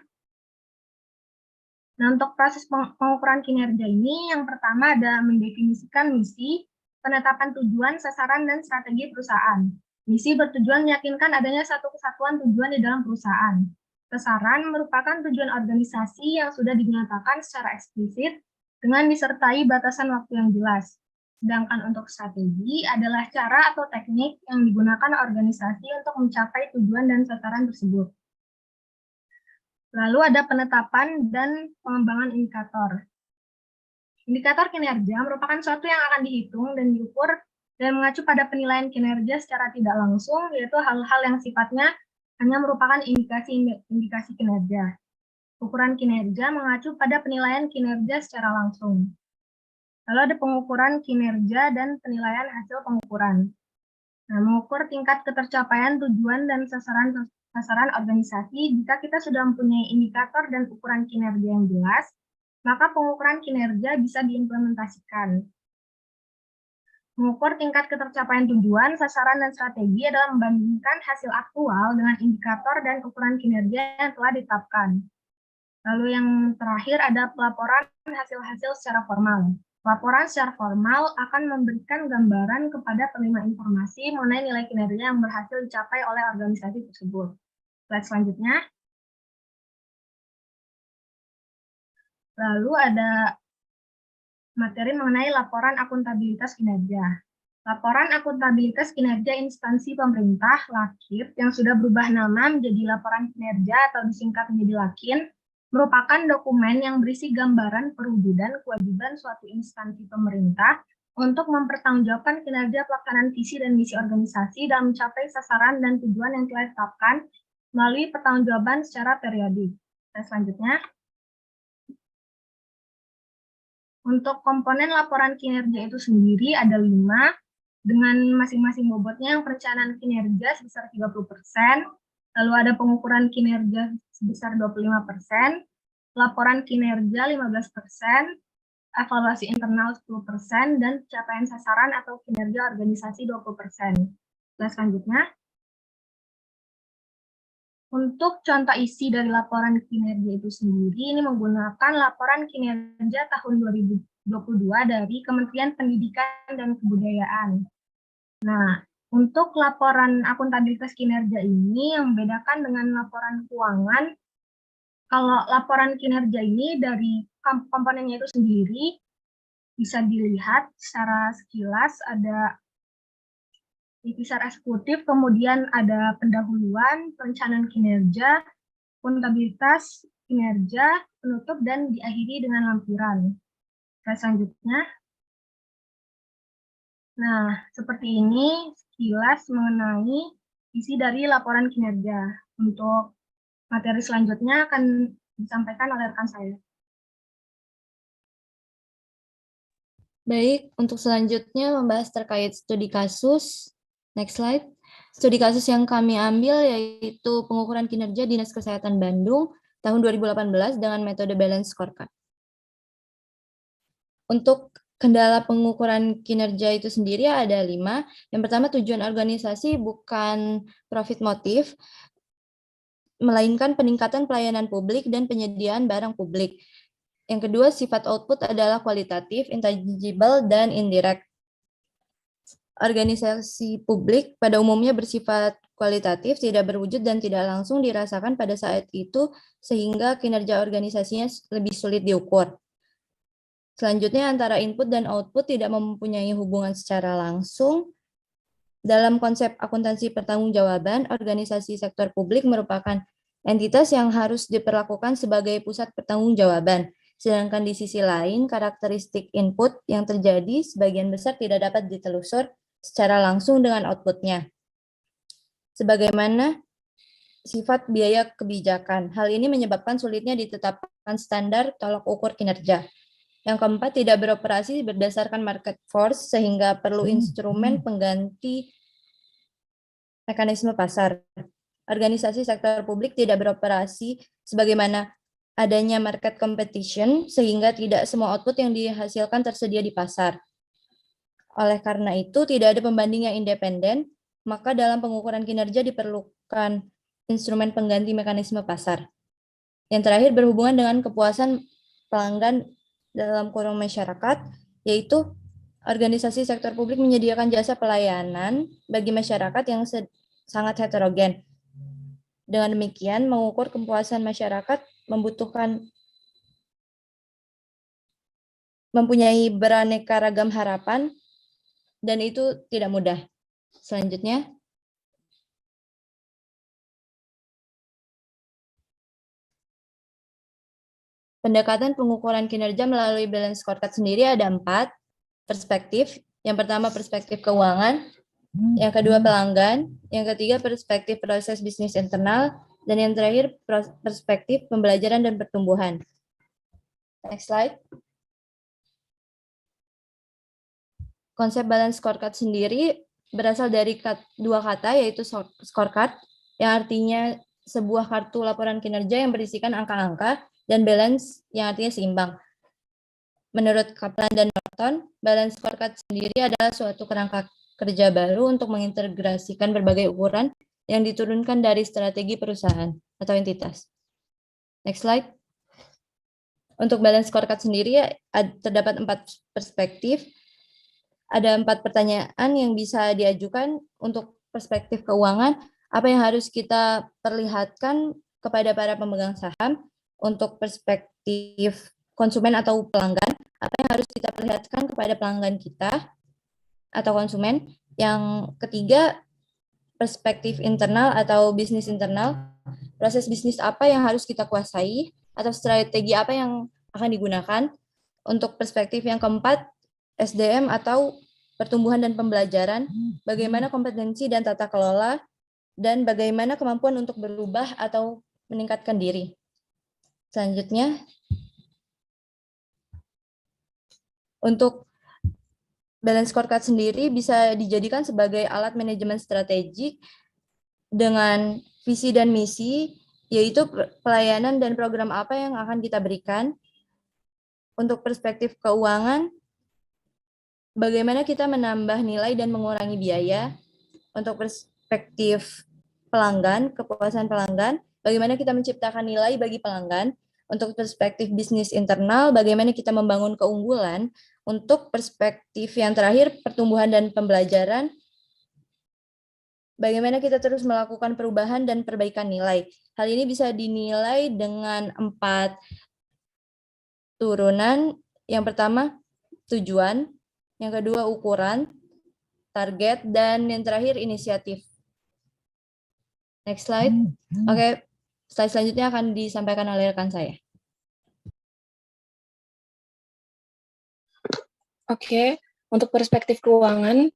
Nah, untuk proses pengukuran kinerja ini, yang pertama ada mendefinisikan misi, penetapan tujuan, sasaran, dan strategi perusahaan. Misi bertujuan meyakinkan adanya satu kesatuan tujuan di dalam perusahaan. Sasaran merupakan tujuan organisasi yang sudah dinyatakan secara eksplisit dengan disertai batasan waktu yang jelas. Sedangkan untuk strategi adalah cara atau teknik yang digunakan organisasi untuk mencapai tujuan dan sasaran tersebut. Lalu ada penetapan dan pengembangan indikator. Indikator kinerja merupakan suatu yang akan dihitung dan diukur dan mengacu pada penilaian kinerja secara tidak langsung, yaitu hal-hal yang sifatnya hanya merupakan indikasi kinerja. Ukuran kinerja mengacu pada penilaian kinerja secara langsung. Lalu ada pengukuran kinerja dan penilaian hasil pengukuran. Nah, mengukur tingkat ketercapaian tujuan dan sasaran organisasi, jika kita sudah mempunyai indikator dan ukuran kinerja yang jelas, maka pengukuran kinerja bisa diimplementasikan. Mengukur tingkat ketercapaian tujuan, sasaran, dan strategi adalah membandingkan hasil aktual dengan indikator dan ukuran kinerja yang telah ditetapkan. Lalu yang terakhir ada pelaporan hasil-hasil secara formal. Laporan secara formal akan memberikan gambaran kepada penerima informasi mengenai nilai kinerja yang berhasil dicapai oleh organisasi tersebut. Slide selanjutnya. Lalu ada materi mengenai laporan akuntabilitas kinerja. Laporan akuntabilitas kinerja instansi pemerintah, LAKIP, yang sudah berubah nama menjadi laporan kinerja atau disingkat menjadi LAKIN, merupakan dokumen yang berisi gambaran perwujudan kewajiban suatu instansi pemerintah untuk mempertanggungjawabkan kinerja pelaksanaan visi dan misi organisasi dalam mencapai sasaran dan tujuan yang telah ditetapkan melalui pertanggungjawaban secara periodik. Selanjutnya. Untuk komponen laporan kinerja itu sendiri ada 5, dengan masing-masing bobotnya, yang perencanaan kinerja sebesar 30%, lalu ada pengukuran kinerja sebesar 25%, laporan kinerja 15%, evaluasi internal 10%, dan capaian sasaran atau kinerja organisasi 20%. Nah, selanjutnya, untuk contoh isi dari laporan kinerja itu sendiri, ini menggunakan laporan kinerja tahun 2022 dari Kementerian Pendidikan dan Kebudayaan. Nah, untuk laporan akuntabilitas kinerja ini yang membedakan dengan laporan keuangan, kalau laporan kinerja ini dari komponennya itu sendiri bisa dilihat secara sekilas, ada divisor eksekutif, kemudian ada pendahuluan, perencanaan kinerja, akuntabilitas kinerja, penutup, dan diakhiri dengan lampiran. Selanjutnya, nah, seperti ini sekilas mengenai isi dari laporan kinerja. Untuk materi selanjutnya akan disampaikan oleh rekan saya. Baik, untuk selanjutnya membahas terkait studi kasus. Next slide. Studi kasus yang kami ambil yaitu pengukuran kinerja Dinas Kesehatan Bandung tahun 2018 dengan metode balance scorecard. Untuk kendala pengukuran kinerja itu sendiri ada 5. Yang pertama, tujuan organisasi bukan profit motif, melainkan peningkatan pelayanan publik dan penyediaan barang publik. Yang kedua, sifat output adalah kualitatif, intangible, dan indirect. Organisasi publik pada umumnya bersifat kualitatif, tidak berwujud dan tidak langsung dirasakan pada saat itu, sehingga kinerja organisasinya lebih sulit diukur. Selanjutnya, antara input dan output tidak mempunyai hubungan secara langsung. Dalam konsep akuntansi pertanggungjawaban, organisasi sektor publik merupakan entitas yang harus diperlakukan sebagai pusat pertanggungjawaban. Sedangkan di sisi lain, karakteristik input yang terjadi sebagian besar tidak dapat ditelusur secara langsung dengan outputnya. Sebagaimana sifat biaya kebijakan. Hal ini menyebabkan sulitnya ditetapkan standar tolak ukur kinerja. Yang keempat, tidak beroperasi berdasarkan market force sehingga perlu instrumen pengganti mekanisme pasar. Organisasi sektor publik tidak beroperasi sebagaimana adanya market competition sehingga tidak semua output yang dihasilkan tersedia di pasar. Oleh karena itu, tidak ada pembanding yang independen, maka dalam pengukuran kinerja diperlukan instrumen pengganti mekanisme pasar. Yang terakhir berhubungan dengan kepuasan pelanggan dalam kurung masyarakat, yaitu organisasi sektor publik menyediakan jasa pelayanan bagi masyarakat yang sangat heterogen. Dengan demikian, mengukur kepuasan masyarakat mempunyai beraneka ragam harapan, dan itu tidak mudah. Selanjutnya, pendekatan pengukuran kinerja melalui balance scorecard sendiri ada 4 perspektif. Yang pertama, perspektif keuangan. Yang kedua, pelanggan. Yang ketiga, perspektif proses bisnis internal. Dan yang terakhir, perspektif pembelajaran dan pertumbuhan. Next slide. Konsep balance scorecard sendiri berasal dari 2 kata, yaitu scorecard, yang artinya sebuah kartu laporan kinerja yang berisikan angka-angka, dan balance yang artinya seimbang. Menurut Kaplan dan Norton, balance scorecard sendiri adalah suatu kerangka kerja baru untuk mengintegrasikan berbagai ukuran yang diturunkan dari strategi perusahaan atau entitas. Next slide. Untuk balance scorecard sendiri terdapat 4 perspektif. Ada 4 pertanyaan yang bisa diajukan. Untuk perspektif keuangan, apa yang harus kita perlihatkan kepada para pemegang saham? Untuk perspektif konsumen atau pelanggan, apa yang harus kita perlihatkan kepada pelanggan kita atau konsumen? Yang ketiga, perspektif internal atau bisnis internal, proses bisnis apa yang harus kita kuasai atau strategi apa yang akan digunakan. Untuk perspektif yang keempat, SDM atau pertumbuhan dan pembelajaran, bagaimana kompetensi dan tata kelola, dan bagaimana kemampuan untuk berubah atau meningkatkan diri. Selanjutnya, untuk balance scorecard sendiri bisa dijadikan sebagai alat manajemen strategik dengan visi dan misi, yaitu pelayanan dan program apa yang akan kita berikan. Untuk perspektif keuangan, bagaimana kita menambah nilai dan mengurangi biaya. Untuk perspektif pelanggan, kepuasan pelanggan, bagaimana kita menciptakan nilai bagi pelanggan. Untuk perspektif bisnis internal, bagaimana kita membangun keunggulan. Untuk perspektif yang terakhir, pertumbuhan dan pembelajaran, bagaimana kita terus melakukan perubahan dan perbaikan nilai. Hal ini bisa dinilai dengan 4 turunan. Yang pertama, tujuan. Yang kedua, ukuran, target, dan yang terakhir, inisiatif. Next slide. Oke, slide selanjutnya akan disampaikan oleh rekan saya. Oke, untuk perspektif keuangan,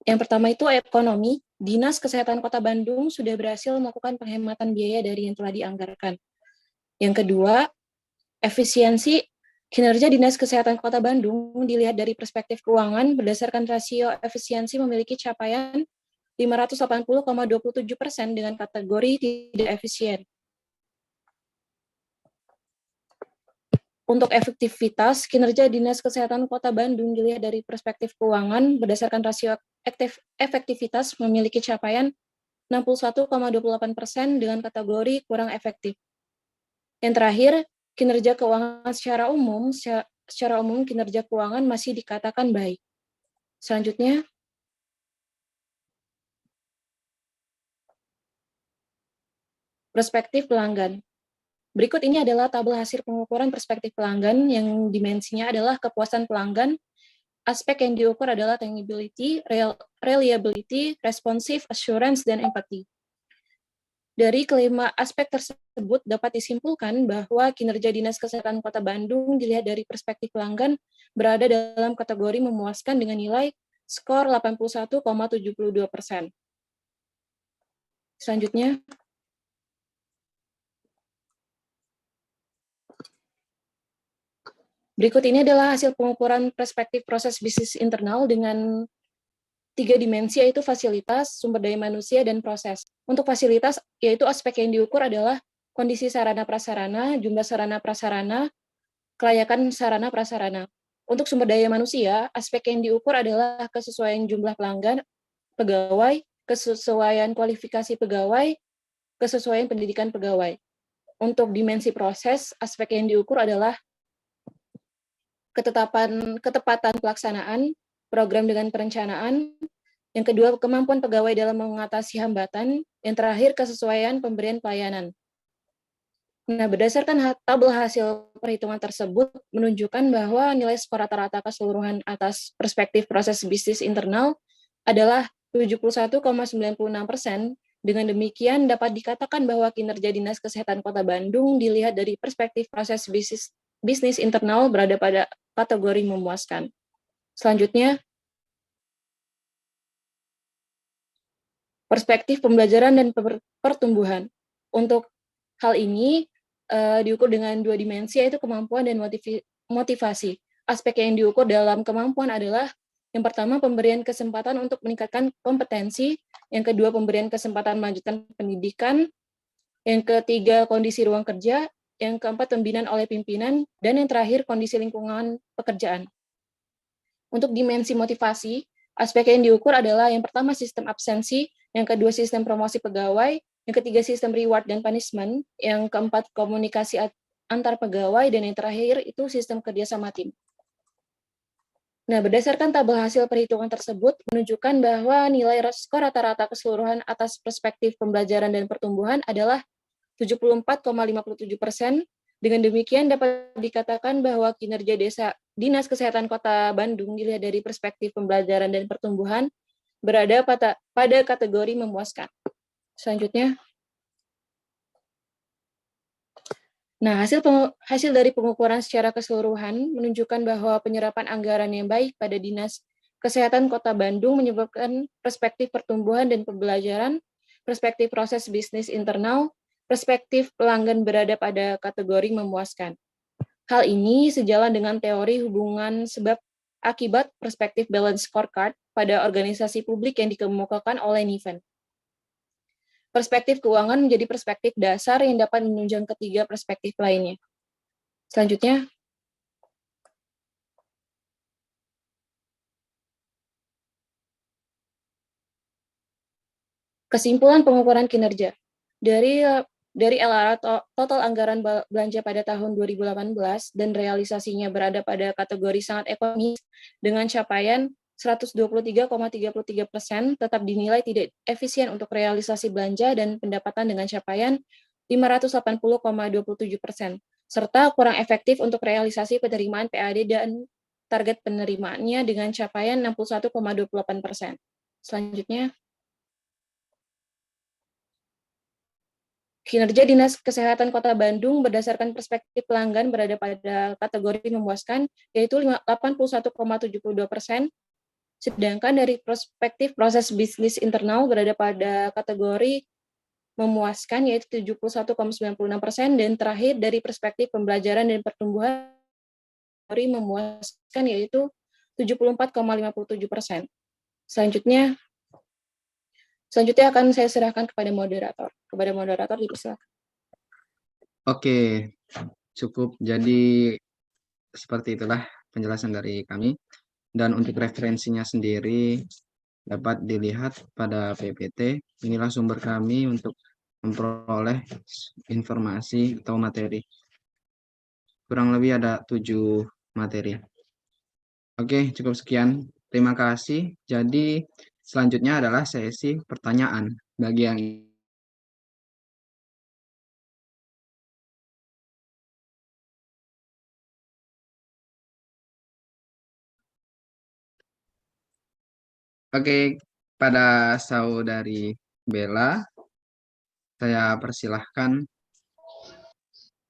yang pertama itu ekonomi. Dinas Kesehatan Kota Bandung sudah berhasil melakukan penghematan biaya dari yang telah dianggarkan. Yang kedua, efisiensi. Kinerja Dinas Kesehatan Kota Bandung dilihat dari perspektif keuangan berdasarkan rasio efisiensi memiliki capaian 580,27% dengan kategori tidak efisien. Untuk efektivitas, kinerja Dinas Kesehatan Kota Bandung dilihat dari perspektif keuangan berdasarkan rasio efektivitas memiliki capaian 61,28% dengan kategori kurang efektif. Yang terakhir, kinerja keuangan secara umum kinerja keuangan masih dikatakan baik. Selanjutnya, perspektif pelanggan. Berikut ini adalah tabel hasil pengukuran perspektif pelanggan yang dimensinya adalah kepuasan pelanggan. Aspek yang diukur adalah tangibility, reliability, responsive, assurance, dan empathy. Dari kelima aspek tersebut dapat disimpulkan bahwa kinerja Dinas Kesehatan Kota Bandung dilihat dari perspektif pelanggan berada dalam kategori memuaskan dengan nilai skor 81,72%. Selanjutnya, berikut ini adalah hasil pengukuran perspektif proses bisnis internal dengan 3 dimensi, yaitu fasilitas, sumber daya manusia, dan proses. Untuk fasilitas, yaitu aspek yang diukur adalah kondisi sarana-prasarana, jumlah sarana-prasarana, kelayakan sarana-prasarana. Untuk sumber daya manusia, aspek yang diukur adalah kesesuaian jumlah pelanggan, pegawai, kesesuaian kualifikasi pegawai, kesesuaian pendidikan pegawai. Untuk dimensi proses, aspek yang diukur adalah ketepatan pelaksanaan, program dengan perencanaan, yang kedua kemampuan pegawai dalam mengatasi hambatan, yang terakhir kesesuaian pemberian pelayanan. Nah, berdasarkan tabel hasil perhitungan tersebut menunjukkan bahwa nilai skor rata-rata keseluruhan atas perspektif proses bisnis internal adalah 71,96%. Dengan demikian dapat dikatakan bahwa kinerja Dinas Kesehatan Kota Bandung dilihat dari perspektif proses bisnis internal berada pada kategori memuaskan. Selanjutnya, perspektif pembelajaran dan pertumbuhan. Untuk hal ini diukur dengan 2 dimensi, yaitu kemampuan dan motivasi. Aspek yang diukur dalam kemampuan adalah yang pertama pemberian kesempatan untuk meningkatkan kompetensi, yang kedua pemberian kesempatan melanjutkan pendidikan, yang ketiga kondisi ruang kerja, yang keempat pembinaan oleh pimpinan, dan yang terakhir kondisi lingkungan pekerjaan. Untuk dimensi motivasi, aspek yang diukur adalah yang pertama sistem absensi, yang kedua sistem promosi pegawai, yang ketiga sistem reward dan punishment, yang keempat komunikasi antar pegawai, dan yang terakhir itu sistem kerjasama tim. Nah, berdasarkan tabel hasil perhitungan tersebut menunjukkan bahwa nilai skor rata-rata keseluruhan atas perspektif pembelajaran dan pertumbuhan adalah 74,57%. Dengan demikian dapat dikatakan bahwa kinerja Dinas Kesehatan Kota Bandung dilihat dari perspektif pembelajaran dan pertumbuhan berada pada kategori memuaskan. Selanjutnya, nah hasil dari pengukuran secara keseluruhan menunjukkan bahwa penyerapan anggaran yang baik pada Dinas Kesehatan Kota Bandung menyebabkan perspektif pertumbuhan dan pembelajaran, perspektif proses bisnis internal, perspektif pelanggan berada pada kategori memuaskan. Hal ini sejalan dengan teori hubungan sebab akibat perspektif balance scorecard pada organisasi publik yang dikemukakan oleh Niven. Perspektif keuangan menjadi perspektif dasar yang dapat menunjang ketiga perspektif lainnya. Selanjutnya, kesimpulan pengukuran kinerja. Dari LRA total anggaran belanja pada tahun 2018 dan realisasinya berada pada kategori sangat ekonomis dengan capaian 123,33% tetap dinilai tidak efisien untuk realisasi belanja dan pendapatan dengan capaian 580,27%, serta kurang efektif untuk realisasi penerimaan PAD dan target penerimaannya dengan capaian 61,28%. Selanjutnya, kinerja Dinas Kesehatan Kota Bandung berdasarkan perspektif pelanggan berada pada kategori memuaskan, yaitu 81,72%, sedangkan dari perspektif proses bisnis internal berada pada kategori memuaskan, yaitu 71,96%, dan terakhir dari perspektif pembelajaran dan pertumbuhan memuaskan, yaitu 74,57%. Selanjutnya akan saya serahkan kepada moderator. Kepada moderator dipersilakan. Oke, cukup. Jadi seperti itulah penjelasan dari kami. Dan untuk referensinya sendiri dapat dilihat pada PPT. Inilah sumber kami untuk memperoleh informasi atau materi. Kurang lebih ada 7 materi. Oke, cukup sekian. Terima kasih. Jadi selanjutnya adalah sesi pertanyaan bagi yang Oke, pada saudari Bella, saya persilahkan.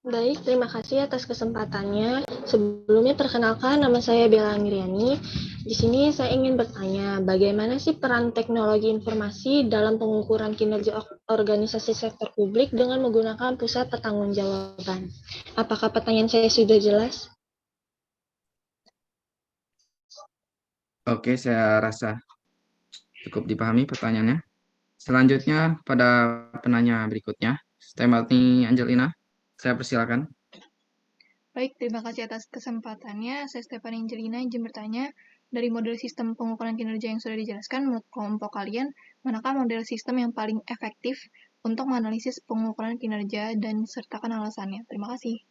Baik, terima kasih atas kesempatannya. Sebelumnya perkenalkan, nama saya Bella Anggriani. Di sini saya ingin bertanya, bagaimana sih peran teknologi informasi dalam pengukuran kinerja organisasi sektor publik dengan menggunakan pusat pertanggungjawaban? Apakah pertanyaan saya sudah jelas? Oke, saya rasa cukup dipahami pertanyaannya. Selanjutnya pada penanya berikutnya, Stephanie Angelina, saya persilakan. Baik, terima kasih atas kesempatannya. Saya Stephanie Angelina izin bertanya, dari model sistem pengukuran kinerja yang sudah dijelaskan, menurut kelompok kalian, manakah model sistem yang paling efektif untuk menganalisis pengukuran kinerja dan sertakan alasannya? Terima kasih.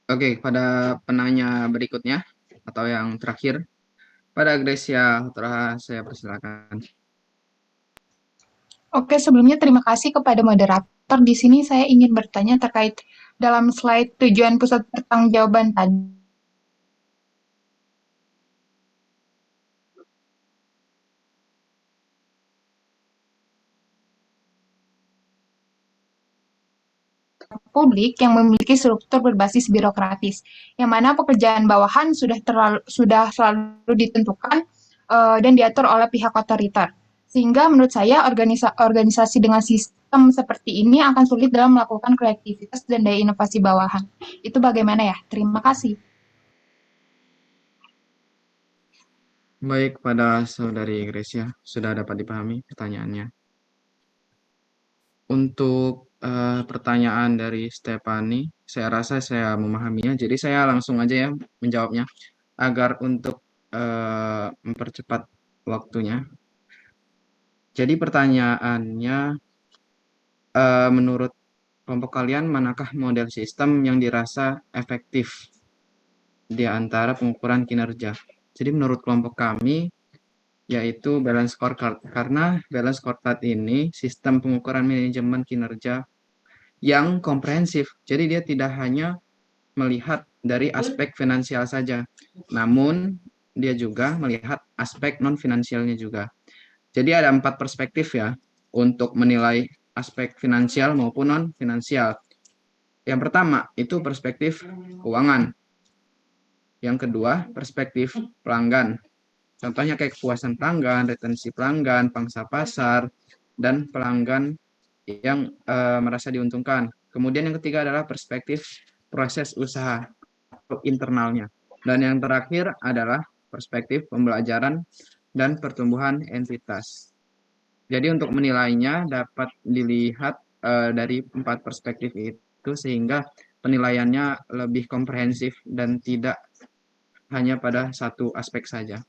Oke, pada penanya berikutnya, atau yang terakhir, pada Gracia Hutra, saya persilakan. Oke, sebelumnya terima kasih kepada moderator. Di sini saya ingin bertanya terkait dalam slide tujuan pusat pertanggungjawaban tadi. Publik yang memiliki struktur berbasis birokratis, yang mana pekerjaan bawahan sudah selalu ditentukan dan diatur oleh pihak otoriter. Sehingga menurut saya organisasi dengan sistem seperti ini akan sulit dalam melakukan kreativitas dan daya inovasi bawahan. Itu bagaimana ya? Terima kasih. Baik, pada saudari Gracia, sudah dapat dipahami pertanyaannya. Untuk pertanyaan dari Stephanie, saya rasa saya memahaminya, jadi saya langsung aja ya menjawabnya, agar untuk mempercepat waktunya. Jadi pertanyaannya, menurut kelompok kalian, manakah model sistem yang dirasa efektif di antara pengukuran kinerja? Jadi menurut kelompok kami, yaitu balance scorecard. Karena balance scorecard ini sistem pengukuran manajemen kinerja yang komprehensif. Jadi dia tidak hanya melihat dari aspek finansial saja, namun dia juga melihat aspek non-finansialnya juga. Jadi ada 4 perspektif ya untuk menilai aspek finansial maupun non-finansial. Yang pertama itu perspektif keuangan. Yang kedua perspektif pelanggan. Contohnya kayak kepuasan pelanggan, retensi pelanggan, pangsa pasar, dan pelanggan yang merasa diuntungkan. Kemudian yang ketiga adalah perspektif proses usaha. internalnya. Dan yang terakhir adalah perspektif pembelajaran dan pertumbuhan entitas. Jadi untuk menilainya dapat dilihat dari 4 perspektif itu sehingga penilaiannya lebih komprehensif dan tidak hanya pada satu aspek saja.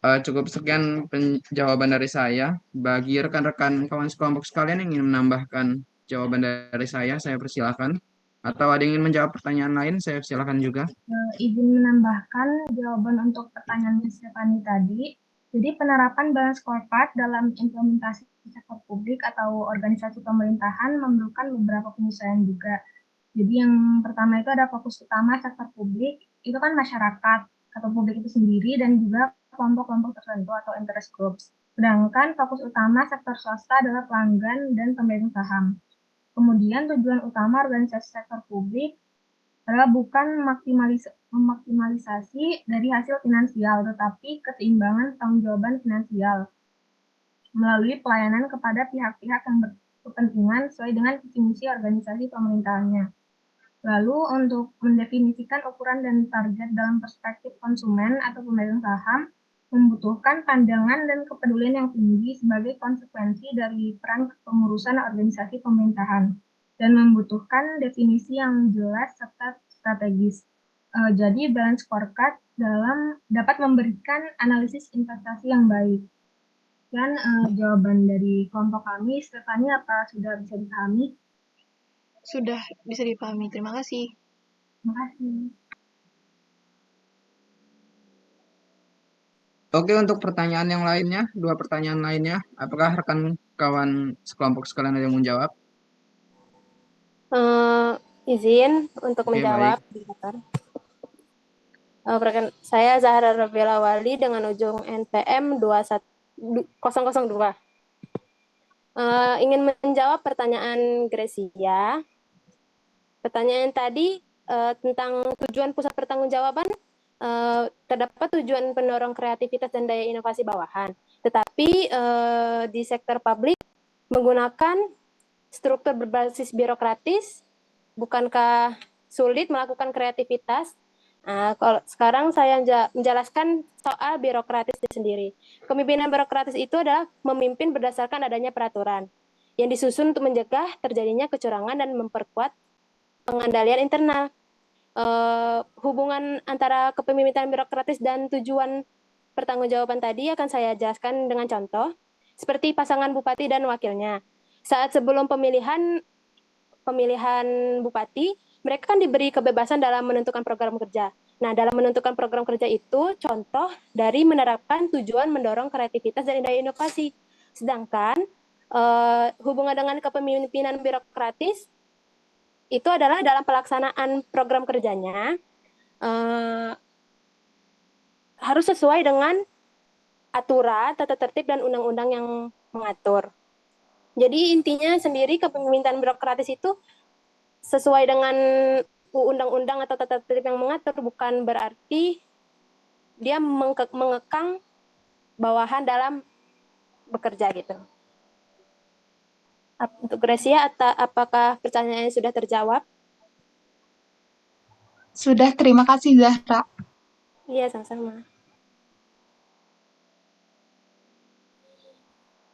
Cukup sekian jawaban dari saya. Bagi rekan-rekan kawan sekelompok sekalian yang ingin menambahkan jawaban dari saya persilakan. Atau ada yang ingin menjawab pertanyaan lain, saya silakan juga. Izin menambahkan jawaban untuk pertanyaan Stephanie tadi. Jadi penerapan balance scorecard dalam implementasi sektor publik atau organisasi pemerintahan memerlukan beberapa penyesuaian juga. Jadi yang pertama itu ada fokus utama sektor publik, itu kan masyarakat atau publik itu sendiri dan juga kelompok-kelompok tertentu atau interest groups. Sedangkan fokus utama sektor swasta adalah pelanggan dan pemegang saham. Kemudian tujuan utama organisasi sektor publik adalah bukan memaksimalisasi dari hasil finansial, tetapi keseimbangan tanggung-jawaban finansial melalui pelayanan kepada pihak-pihak yang berkepentingan sesuai dengan visi misi organisasi pemerintahannya. Lalu untuk mendefinisikan ukuran dan target dalam perspektif konsumen atau pemegang saham, membutuhkan pandangan dan kepedulian yang tinggi sebagai konsekuensi dari peran pengurusan organisasi pemerintahan dan membutuhkan definisi yang jelas serta strategis. Jadi balance scorecard dapat memberikan analisis investasi yang baik. Dan jawaban dari kelompok kami, Stephanie, apa sudah bisa dipahami? Sudah bisa dipahami. Terima kasih. Terima kasih. Oke, untuk pertanyaan yang lainnya, 2 pertanyaan lainnya, apakah rekan kawan sekelompok sekalian ada yang menjawab? Izin untuk menjawab. Saya Zahra Rabiela Wali dengan ujung NPM 21002. Ingin menjawab pertanyaan Gracia. Pertanyaan tadi tentang tujuan pusat pertanggungjawaban, terdapat tujuan pendorong kreativitas dan daya inovasi bawahan. Tetapi di sektor publik menggunakan struktur berbasis birokratis, bukankah sulit melakukan kreativitas? Kalau sekarang saya menjelaskan soal birokratis itu sendiri. Kepemimpinan birokratis itu adalah memimpin berdasarkan adanya peraturan yang disusun untuk mencegah terjadinya kecurangan dan memperkuat pengendalian internal. Hubungan antara kepemimpinan birokratis dan tujuan pertanggungjawaban tadi akan saya jelaskan dengan contoh, seperti pasangan bupati dan wakilnya. Saat sebelum pemilihan bupati, mereka kan diberi kebebasan dalam menentukan program kerja. Nah, dalam menentukan program kerja itu contoh dari menerapkan tujuan mendorong kreativitas dan daya inovasi. Sedangkan hubungan dengan kepemimpinan birokratis itu adalah dalam pelaksanaan program kerjanya harus sesuai dengan aturan, tata tertib, dan undang-undang yang mengatur. Jadi intinya sendiri kepemimpinan birokratis itu sesuai dengan undang-undang atau tata tertib yang mengatur, bukan berarti dia mengekang bawahan dalam bekerja gitu. Untuk Gracia, apakah pertanyaannya sudah terjawab? Sudah, terima kasih Zahra. Iya, sama-sama.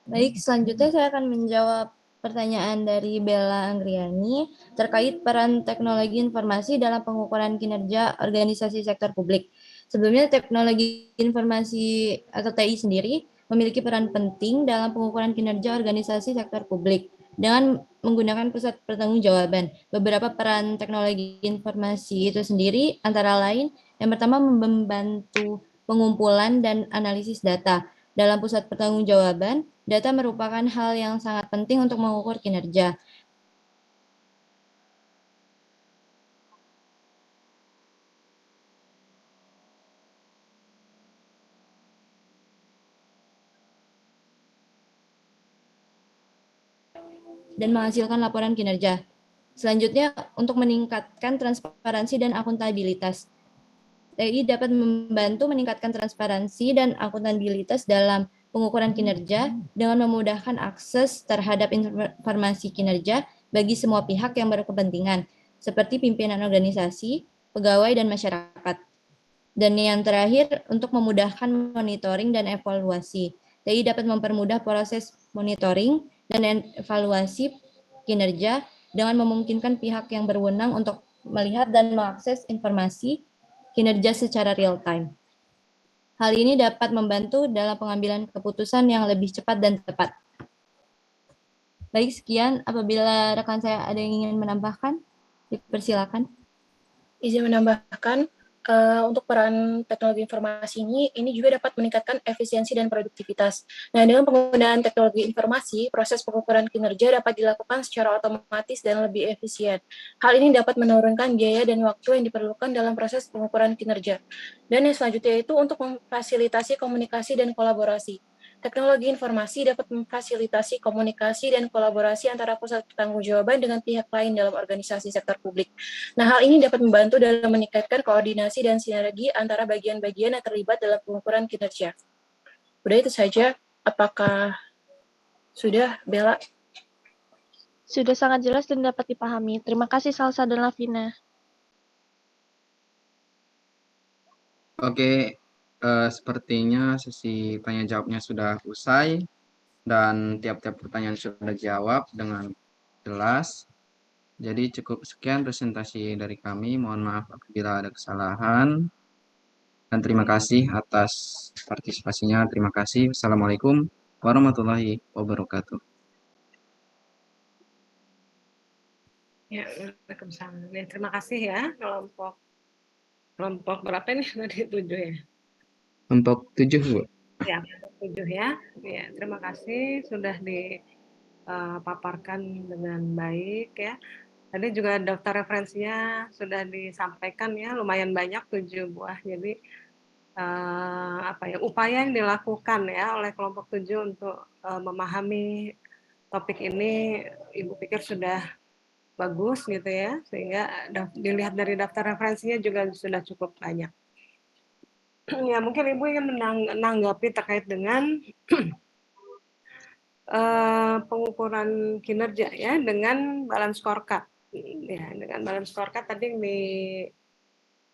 Baik, selanjutnya saya akan menjawab pertanyaan dari Bella Anggriani terkait peran teknologi informasi dalam pengukuran kinerja organisasi sektor publik. Sebelumnya, teknologi informasi atau TI sendiri memiliki peran penting dalam pengukuran kinerja organisasi sektor publik dengan menggunakan pusat pertanggungjawaban. Beberapa peran teknologi informasi itu sendiri antara lain, yang pertama membantu pengumpulan dan analisis data. Dalam pusat pertanggungjawaban, data merupakan hal yang sangat penting untuk mengukur kinerja. Dan menghasilkan laporan kinerja. Selanjutnya, untuk meningkatkan transparansi dan akuntabilitas. TI dapat membantu meningkatkan transparansi dan akuntabilitas dalam pengukuran kinerja dengan memudahkan akses terhadap informasi kinerja bagi semua pihak yang berkepentingan, seperti pimpinan organisasi, pegawai, dan masyarakat. Dan yang terakhir, untuk memudahkan monitoring dan evaluasi. TI dapat mempermudah proses monitoring dan evaluasi kinerja dengan memungkinkan pihak yang berwenang untuk melihat dan mengakses informasi kinerja secara real time. Hal ini dapat membantu dalam pengambilan keputusan yang lebih cepat dan tepat. Baik, sekian. Apabila rekan saya ada yang ingin menambahkan, dipersilakan. Izin menambahkan, untuk peran teknologi informasi ini juga dapat meningkatkan efisiensi dan produktivitas. Nah, dengan penggunaan teknologi informasi, proses pengukuran kinerja dapat dilakukan secara otomatis dan lebih efisien. Hal ini dapat menurunkan biaya dan waktu yang diperlukan dalam proses pengukuran kinerja. Dan yang selanjutnya itu untuk memfasilitasi komunikasi dan kolaborasi. Teknologi informasi dapat memfasilitasi komunikasi dan kolaborasi antara pusat pertanggungjawaban dengan pihak lain dalam organisasi sektor publik. Nah, hal ini dapat membantu dalam meningkatkan koordinasi dan sinergi antara bagian-bagian yang terlibat dalam pengukuran kinerja. Udah itu saja. Apakah sudah, Bella? Sudah sangat jelas dan dapat dipahami. Terima kasih Salsa dan Lavina. Oke, sepertinya sesi tanya jawabnya sudah usai dan tiap-tiap pertanyaan sudah dijawab dengan jelas. Jadi cukup sekian presentasi dari kami. Mohon maaf apabila ada kesalahan. Dan terima kasih atas partisipasinya. Terima kasih. Assalamualaikum warahmatullahi wabarakatuh. Ya, Waalaikumsalam. Ya, terima kasih ya kelompok berapa ini tadi 7 ya? Kelompok 7, Bu. Ya, kelompok 7 ya. Ya, terima kasih sudah dipaparkan dengan baik ya. Tadi juga daftar referensinya sudah disampaikan ya, lumayan banyak 7 buah. Jadi upaya yang dilakukan ya oleh kelompok 7 untuk memahami topik ini, Ibu pikir sudah bagus gitu ya, sehingga dilihat dari daftar referensinya juga sudah cukup banyak. Ya, mungkin Ibu ingin menanggapi terkait dengan pengukuran kinerja ya dengan balance scorecard. Ya, dengan balance scorecard tadi yang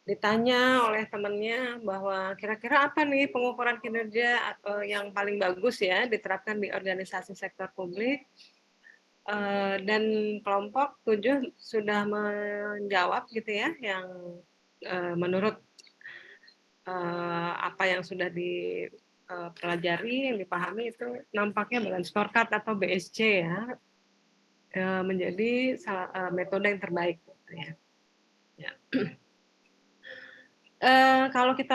ditanya oleh temannya bahwa kira-kira apa nih pengukuran kinerja yang paling bagus ya diterapkan di organisasi sektor publik. Dan kelompok 7 sudah menjawab gitu ya, yang menurut apa yang sudah dipelajari, yang dipahami itu nampaknya balance scorecard atau BSC ya menjadi metode yang terbaik gitu ya. Ya. Kalau kita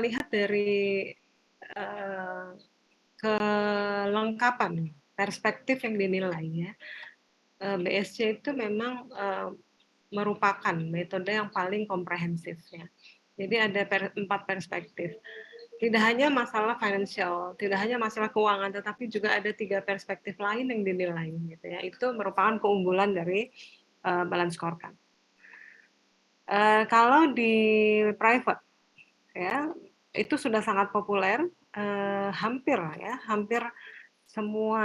lihat dari kelengkapan perspektif yang dinilai ya, BSC itu memang merupakan metode yang paling komprehensif ya. Jadi ada 4 perspektif. Tidak hanya masalah financial, tidak hanya masalah keuangan, tetapi juga ada 3 perspektif lain yang dinilai gitu ya. Itu merupakan keunggulan dari balance scorecard. Kalau di private ya, itu sudah sangat populer, hampir semua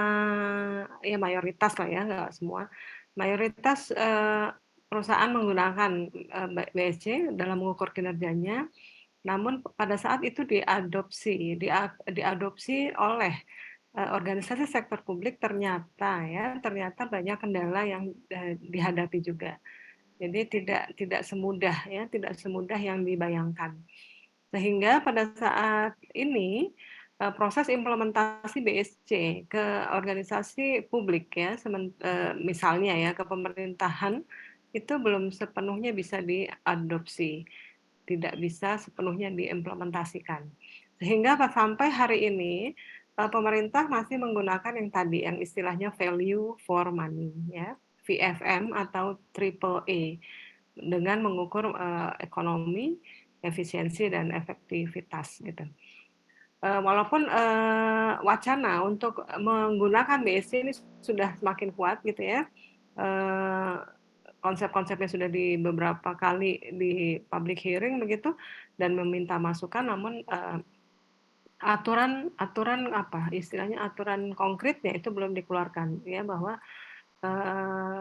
ya mayoritas lah ya, nggak semua. Mayoritas perusahaan menggunakan BSC dalam mengukur kinerjanya. Namun pada saat itu diadopsi oleh organisasi sektor publik ternyata banyak kendala yang dihadapi juga. Jadi tidak semudah yang dibayangkan. Sehingga pada saat ini proses implementasi BSC ke organisasi publik ya, misalnya ya ke pemerintahan itu belum sepenuhnya bisa diadopsi, tidak bisa sepenuhnya diimplementasikan. Sehingga sampai hari ini pemerintah masih menggunakan yang tadi, yang istilahnya value for money ya, VFM atau AAA, dengan mengukur ekonomi, efisiensi dan efektivitas gitu. Walaupun wacana untuk menggunakan BSC ini sudah semakin kuat gitu ya, konsep-konsepnya sudah di beberapa kali di public hearing begitu dan meminta masukan, namun aturan konkretnya itu belum dikeluarkan ya, bahwa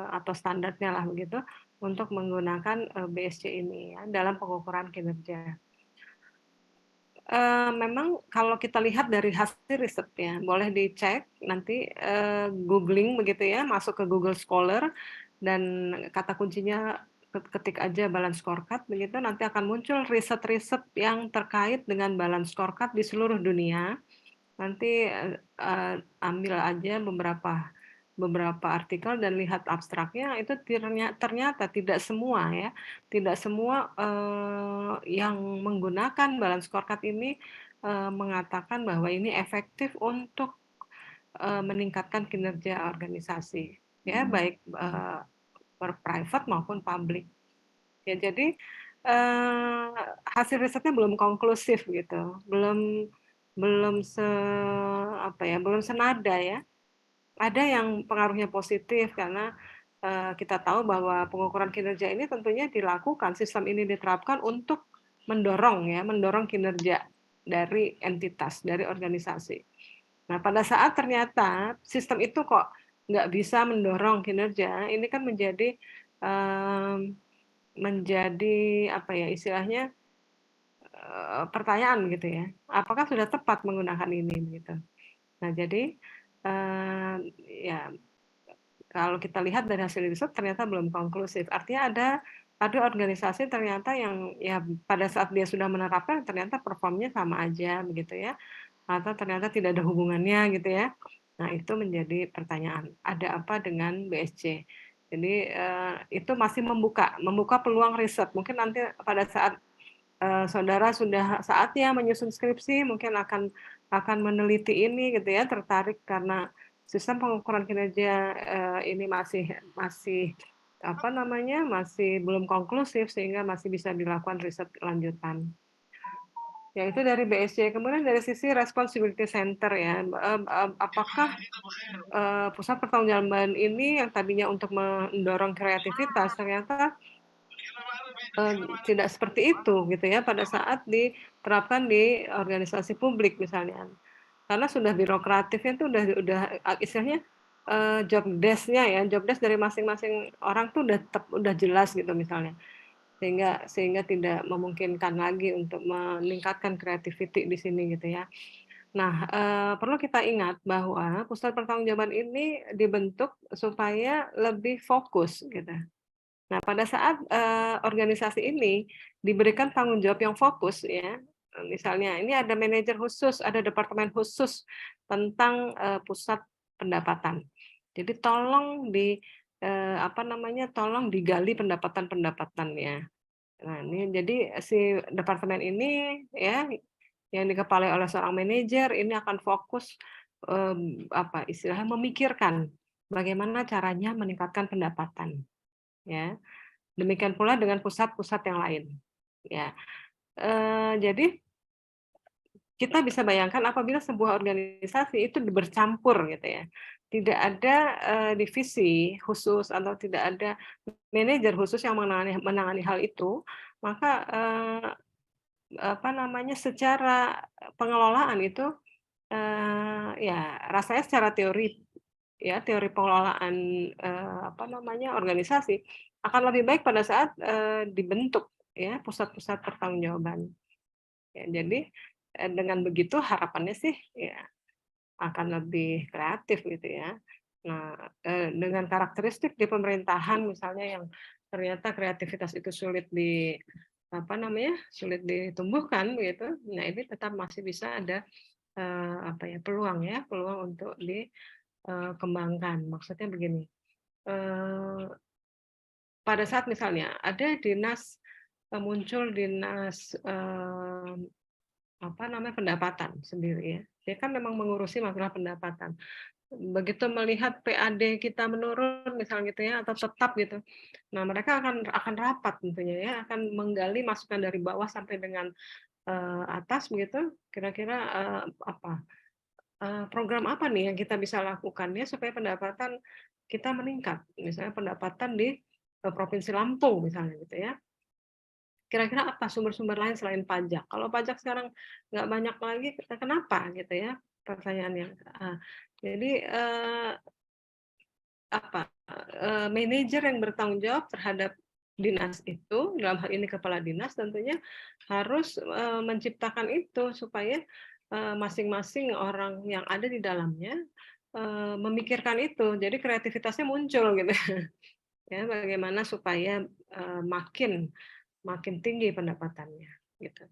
atau standarnya lah begitu, untuk menggunakan BSC ini ya dalam pengukuran kinerja. Memang kalau kita lihat dari hasil risetnya, boleh dicek nanti googling begitu ya, masuk ke Google Scholar dan kata kuncinya ketik aja balance scorecard begitu, nanti akan muncul riset-riset yang terkait dengan balance scorecard di seluruh dunia. Nanti ambil aja beberapa artikel dan lihat abstraknya, itu ternyata tidak semua ya, tidak semua yang menggunakan balance scorecard ini mengatakan bahwa ini efektif untuk meningkatkan kinerja organisasi ya, baik private maupun publik. Ya, jadi hasil risetnya belum konklusif gitu, belum senada ya. Ada yang pengaruhnya positif karena kita tahu bahwa pengukuran kinerja ini tentunya dilakukan, sistem ini diterapkan untuk mendorong kinerja dari entitas, dari organisasi. Nah, pada saat ternyata sistem itu kok nggak bisa mendorong kinerja, ini kan menjadi apa ya istilahnya pertanyaan gitu ya, apakah sudah tepat menggunakan ini gitu. Nah, jadi ya kalau kita lihat dari hasil riset ternyata belum konklusif. Artinya ada organisasi ternyata yang ya pada saat dia sudah menerapkan ternyata performnya sama aja begitu ya, atau ternyata tidak ada hubungannya gitu ya. Nah, itu menjadi pertanyaan. Ada apa dengan BSC? Jadi itu masih membuka peluang riset. Mungkin nanti pada saat saudara sudah saatnya menyusun skripsi, mungkin akan meneliti ini gitu ya, tertarik karena sistem pengukuran kinerja ini masih masih belum konklusif sehingga masih bisa dilakukan riset lanjutan. Ya, itu dari BSC. Kemudian dari sisi responsibility center ya, apakah pusat pertanggungjawaban ini yang tadinya untuk mendorong kreativitas ternyata tidak seperti itu gitu ya pada saat diterapkan di organisasi publik misalnya, karena sudah birokratifnya itu udah istilahnya job desk-nya dari masing-masing orang tuh udah jelas gitu misalnya, sehingga tidak memungkinkan lagi untuk meningkatkan creativity di sini gitu ya. Nah, perlu kita ingat bahwa pusat pertanggungjawaban ini dibentuk supaya lebih fokus gitu. Nah, pada saat organisasi ini diberikan tanggung jawab yang fokus ya, misalnya ini ada manajer khusus, ada departemen khusus tentang pusat pendapatan. Jadi tolong tolong digali pendapatan-pendapatannya. Nah, ini jadi si departemen ini ya yang dikepalai oleh seorang manajer ini akan fokus istilahnya memikirkan bagaimana caranya meningkatkan pendapatan. Ya, demikian pula dengan pusat-pusat yang lain. Ya, jadi kita bisa bayangkan apabila sebuah organisasi itu bercampur gitu ya, tidak ada divisi khusus atau tidak ada manajer khusus yang menangani hal itu, maka secara pengelolaan itu ya rasanya secara teori pengelolaan organisasi akan lebih baik pada saat dibentuk ya pusat-pusat pertanggungjawaban. Ya, jadi dengan begitu harapannya sih ya akan lebih kreatif gitu ya. Nah, dengan karakteristik di pemerintahan misalnya yang ternyata kreativitas itu sulit ditumbuhkan gitu. Nah, ini tetap masih bisa ada peluang untuk dikembangkan. Maksudnya begini. Pada saat misalnya ada muncul dinas pendapatan sendiri ya. Dia kan memang mengurusi masalah pendapatan. Begitu melihat PAD kita menurun misalnya gitu ya atau tetap gitu. Nah, mereka akan rapat tentunya ya, akan menggali masukan dari bawah sampai dengan atas begitu. Kira-kira program apa nih yang kita bisa lakukan ya supaya pendapatan kita meningkat. Misalnya pendapatan di Provinsi Lampung misalnya gitu ya. Kira-kira apa sumber-sumber lain selain pajak? Kalau pajak sekarang nggak banyak lagi, kenapa gitu ya? Pertanyaannya. Jadi manajer yang bertanggung jawab terhadap dinas itu, dalam hal ini kepala dinas tentunya harus menciptakan itu supaya masing-masing orang yang ada di dalamnya memikirkan itu, jadi kreativitasnya muncul gitu. Ya, bagaimana supaya makin tinggi pendapatannya gitu.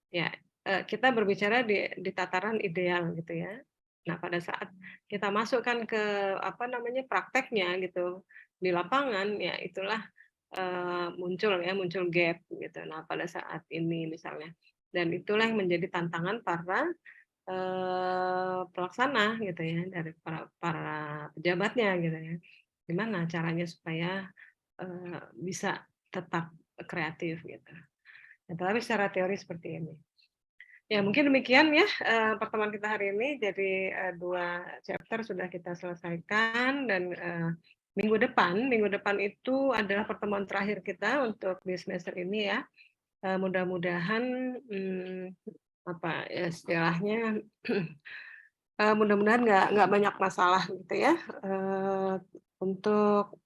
Ya, kita berbicara di tataran ideal gitu ya. Nah, pada saat kita masukkan ke prakteknya gitu di lapangan, ya itulah muncul gap gitu. Nah, pada saat ini misalnya, dan itulah yang menjadi tantangan para pelaksana gitu ya, dari para pejabatnya gitu ya. Gimana caranya supaya bisa tetap kreatif gitu. Ya, tapi secara teori seperti ini. Ya, mungkin demikian ya pertemuan kita hari ini. Jadi 2 chapter sudah kita selesaikan, dan minggu depan itu adalah pertemuan terakhir kita untuk di semester ini ya. Mudah-mudahan istilahnya mudah-mudahan nggak banyak masalah gitu ya untuk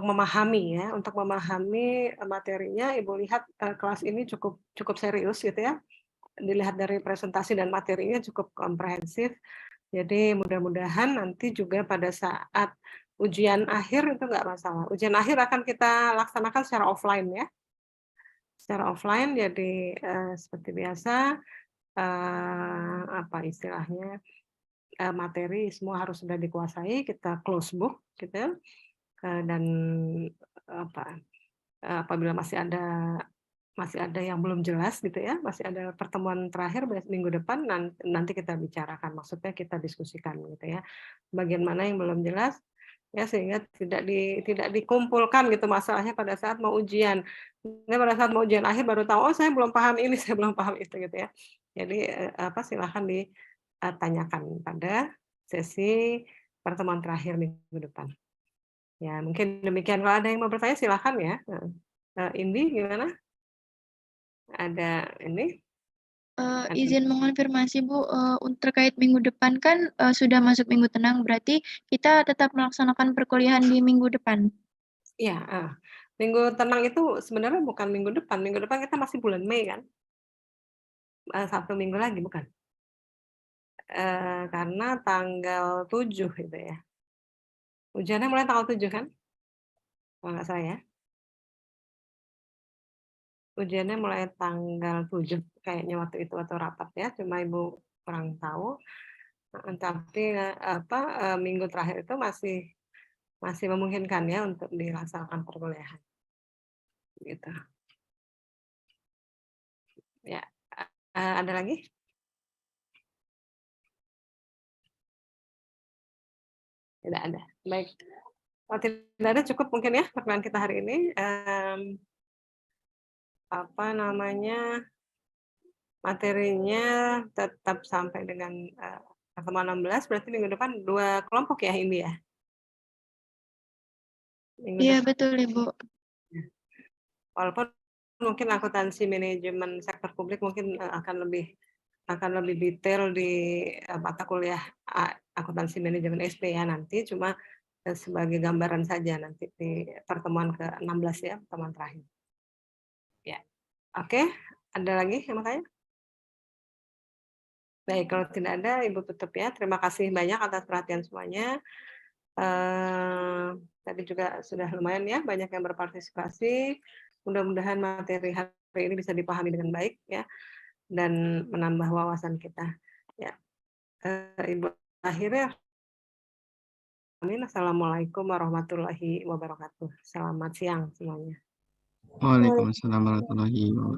memahami ya, untuk memahami materinya. Ibu lihat kelas ini cukup serius gitu ya. Dilihat dari presentasi dan materinya cukup komprehensif. Jadi mudah-mudahan nanti juga pada saat ujian akhir itu nggak masalah. Ujian akhir akan kita laksanakan secara offline ya. Secara offline, jadi seperti biasa istilahnya materi semua harus sudah dikuasai, kita close book gitu. Dan apabila masih ada yang belum jelas gitu ya, masih ada pertemuan terakhir minggu depan, nanti kita bicarakan, maksudnya kita diskusikan gitu ya, bagian mana yang belum jelas ya, sehingga tidak dikumpulkan gitu masalahnya pada saat mau ujian. Nah, pada saat mau ujian akhir baru tahu, oh saya belum paham ini, saya belum paham itu gitu ya. Jadi silakan ditanyakan pada sesi pertemuan terakhir minggu depan. Ya, mungkin demikian. Kalau ada yang mau bertanya silakan ya. Indi gimana? Ada ini? Izin mengonfirmasi Bu, terkait minggu depan kan sudah masuk minggu tenang, berarti kita tetap melaksanakan perkuliahan di minggu depan? Iya, minggu tenang itu sebenarnya bukan minggu depan. Minggu depan kita masih bulan Mei kan? 1 minggu lagi bukan? Karena tanggal 7 gitu ya. Ujiannya mulai tanggal 7 kan? Kalau nggak salah ya. Ujiannya mulai tanggal 7 kayaknya waktu itu, waktu rapat ya, cuma Ibu kurang tahu. Tapi minggu terakhir itu masih memungkinkan ya untuk dilaksanakan perkuliahan. Gitu. Ya, ada lagi? Tidak ada. Baik. Kalau tidak ada cukup mungkin ya pertemuan kita hari ini. Materinya tetap sampai dengan pertemuan 16, berarti minggu depan 2 kelompok ya ini ya? Iya betul Ibu. Walaupun mungkin akuntansi manajemen sektor publik mungkin akan lebih detail di mata kuliah akuntansi manajemen SP ya nanti, cuma sebagai gambaran saja nanti di pertemuan ke-16 ya, pertemuan terakhir. Ya, oke. Ada lagi yang mau tanya? Baik, kalau tidak ada, Ibu tutup ya. Terima kasih banyak atas perhatian semuanya. Tadi juga sudah lumayan ya, banyak yang berpartisipasi. Mudah-mudahan materi hari ini bisa dipahami dengan baik ya, dan menambah wawasan kita. Ya, Ibu akhirnya. Amin. Assalamualaikum warahmatullahi wabarakatuh. Selamat siang semuanya. Waalaikumsalam warahmatullahi wabarakatuh.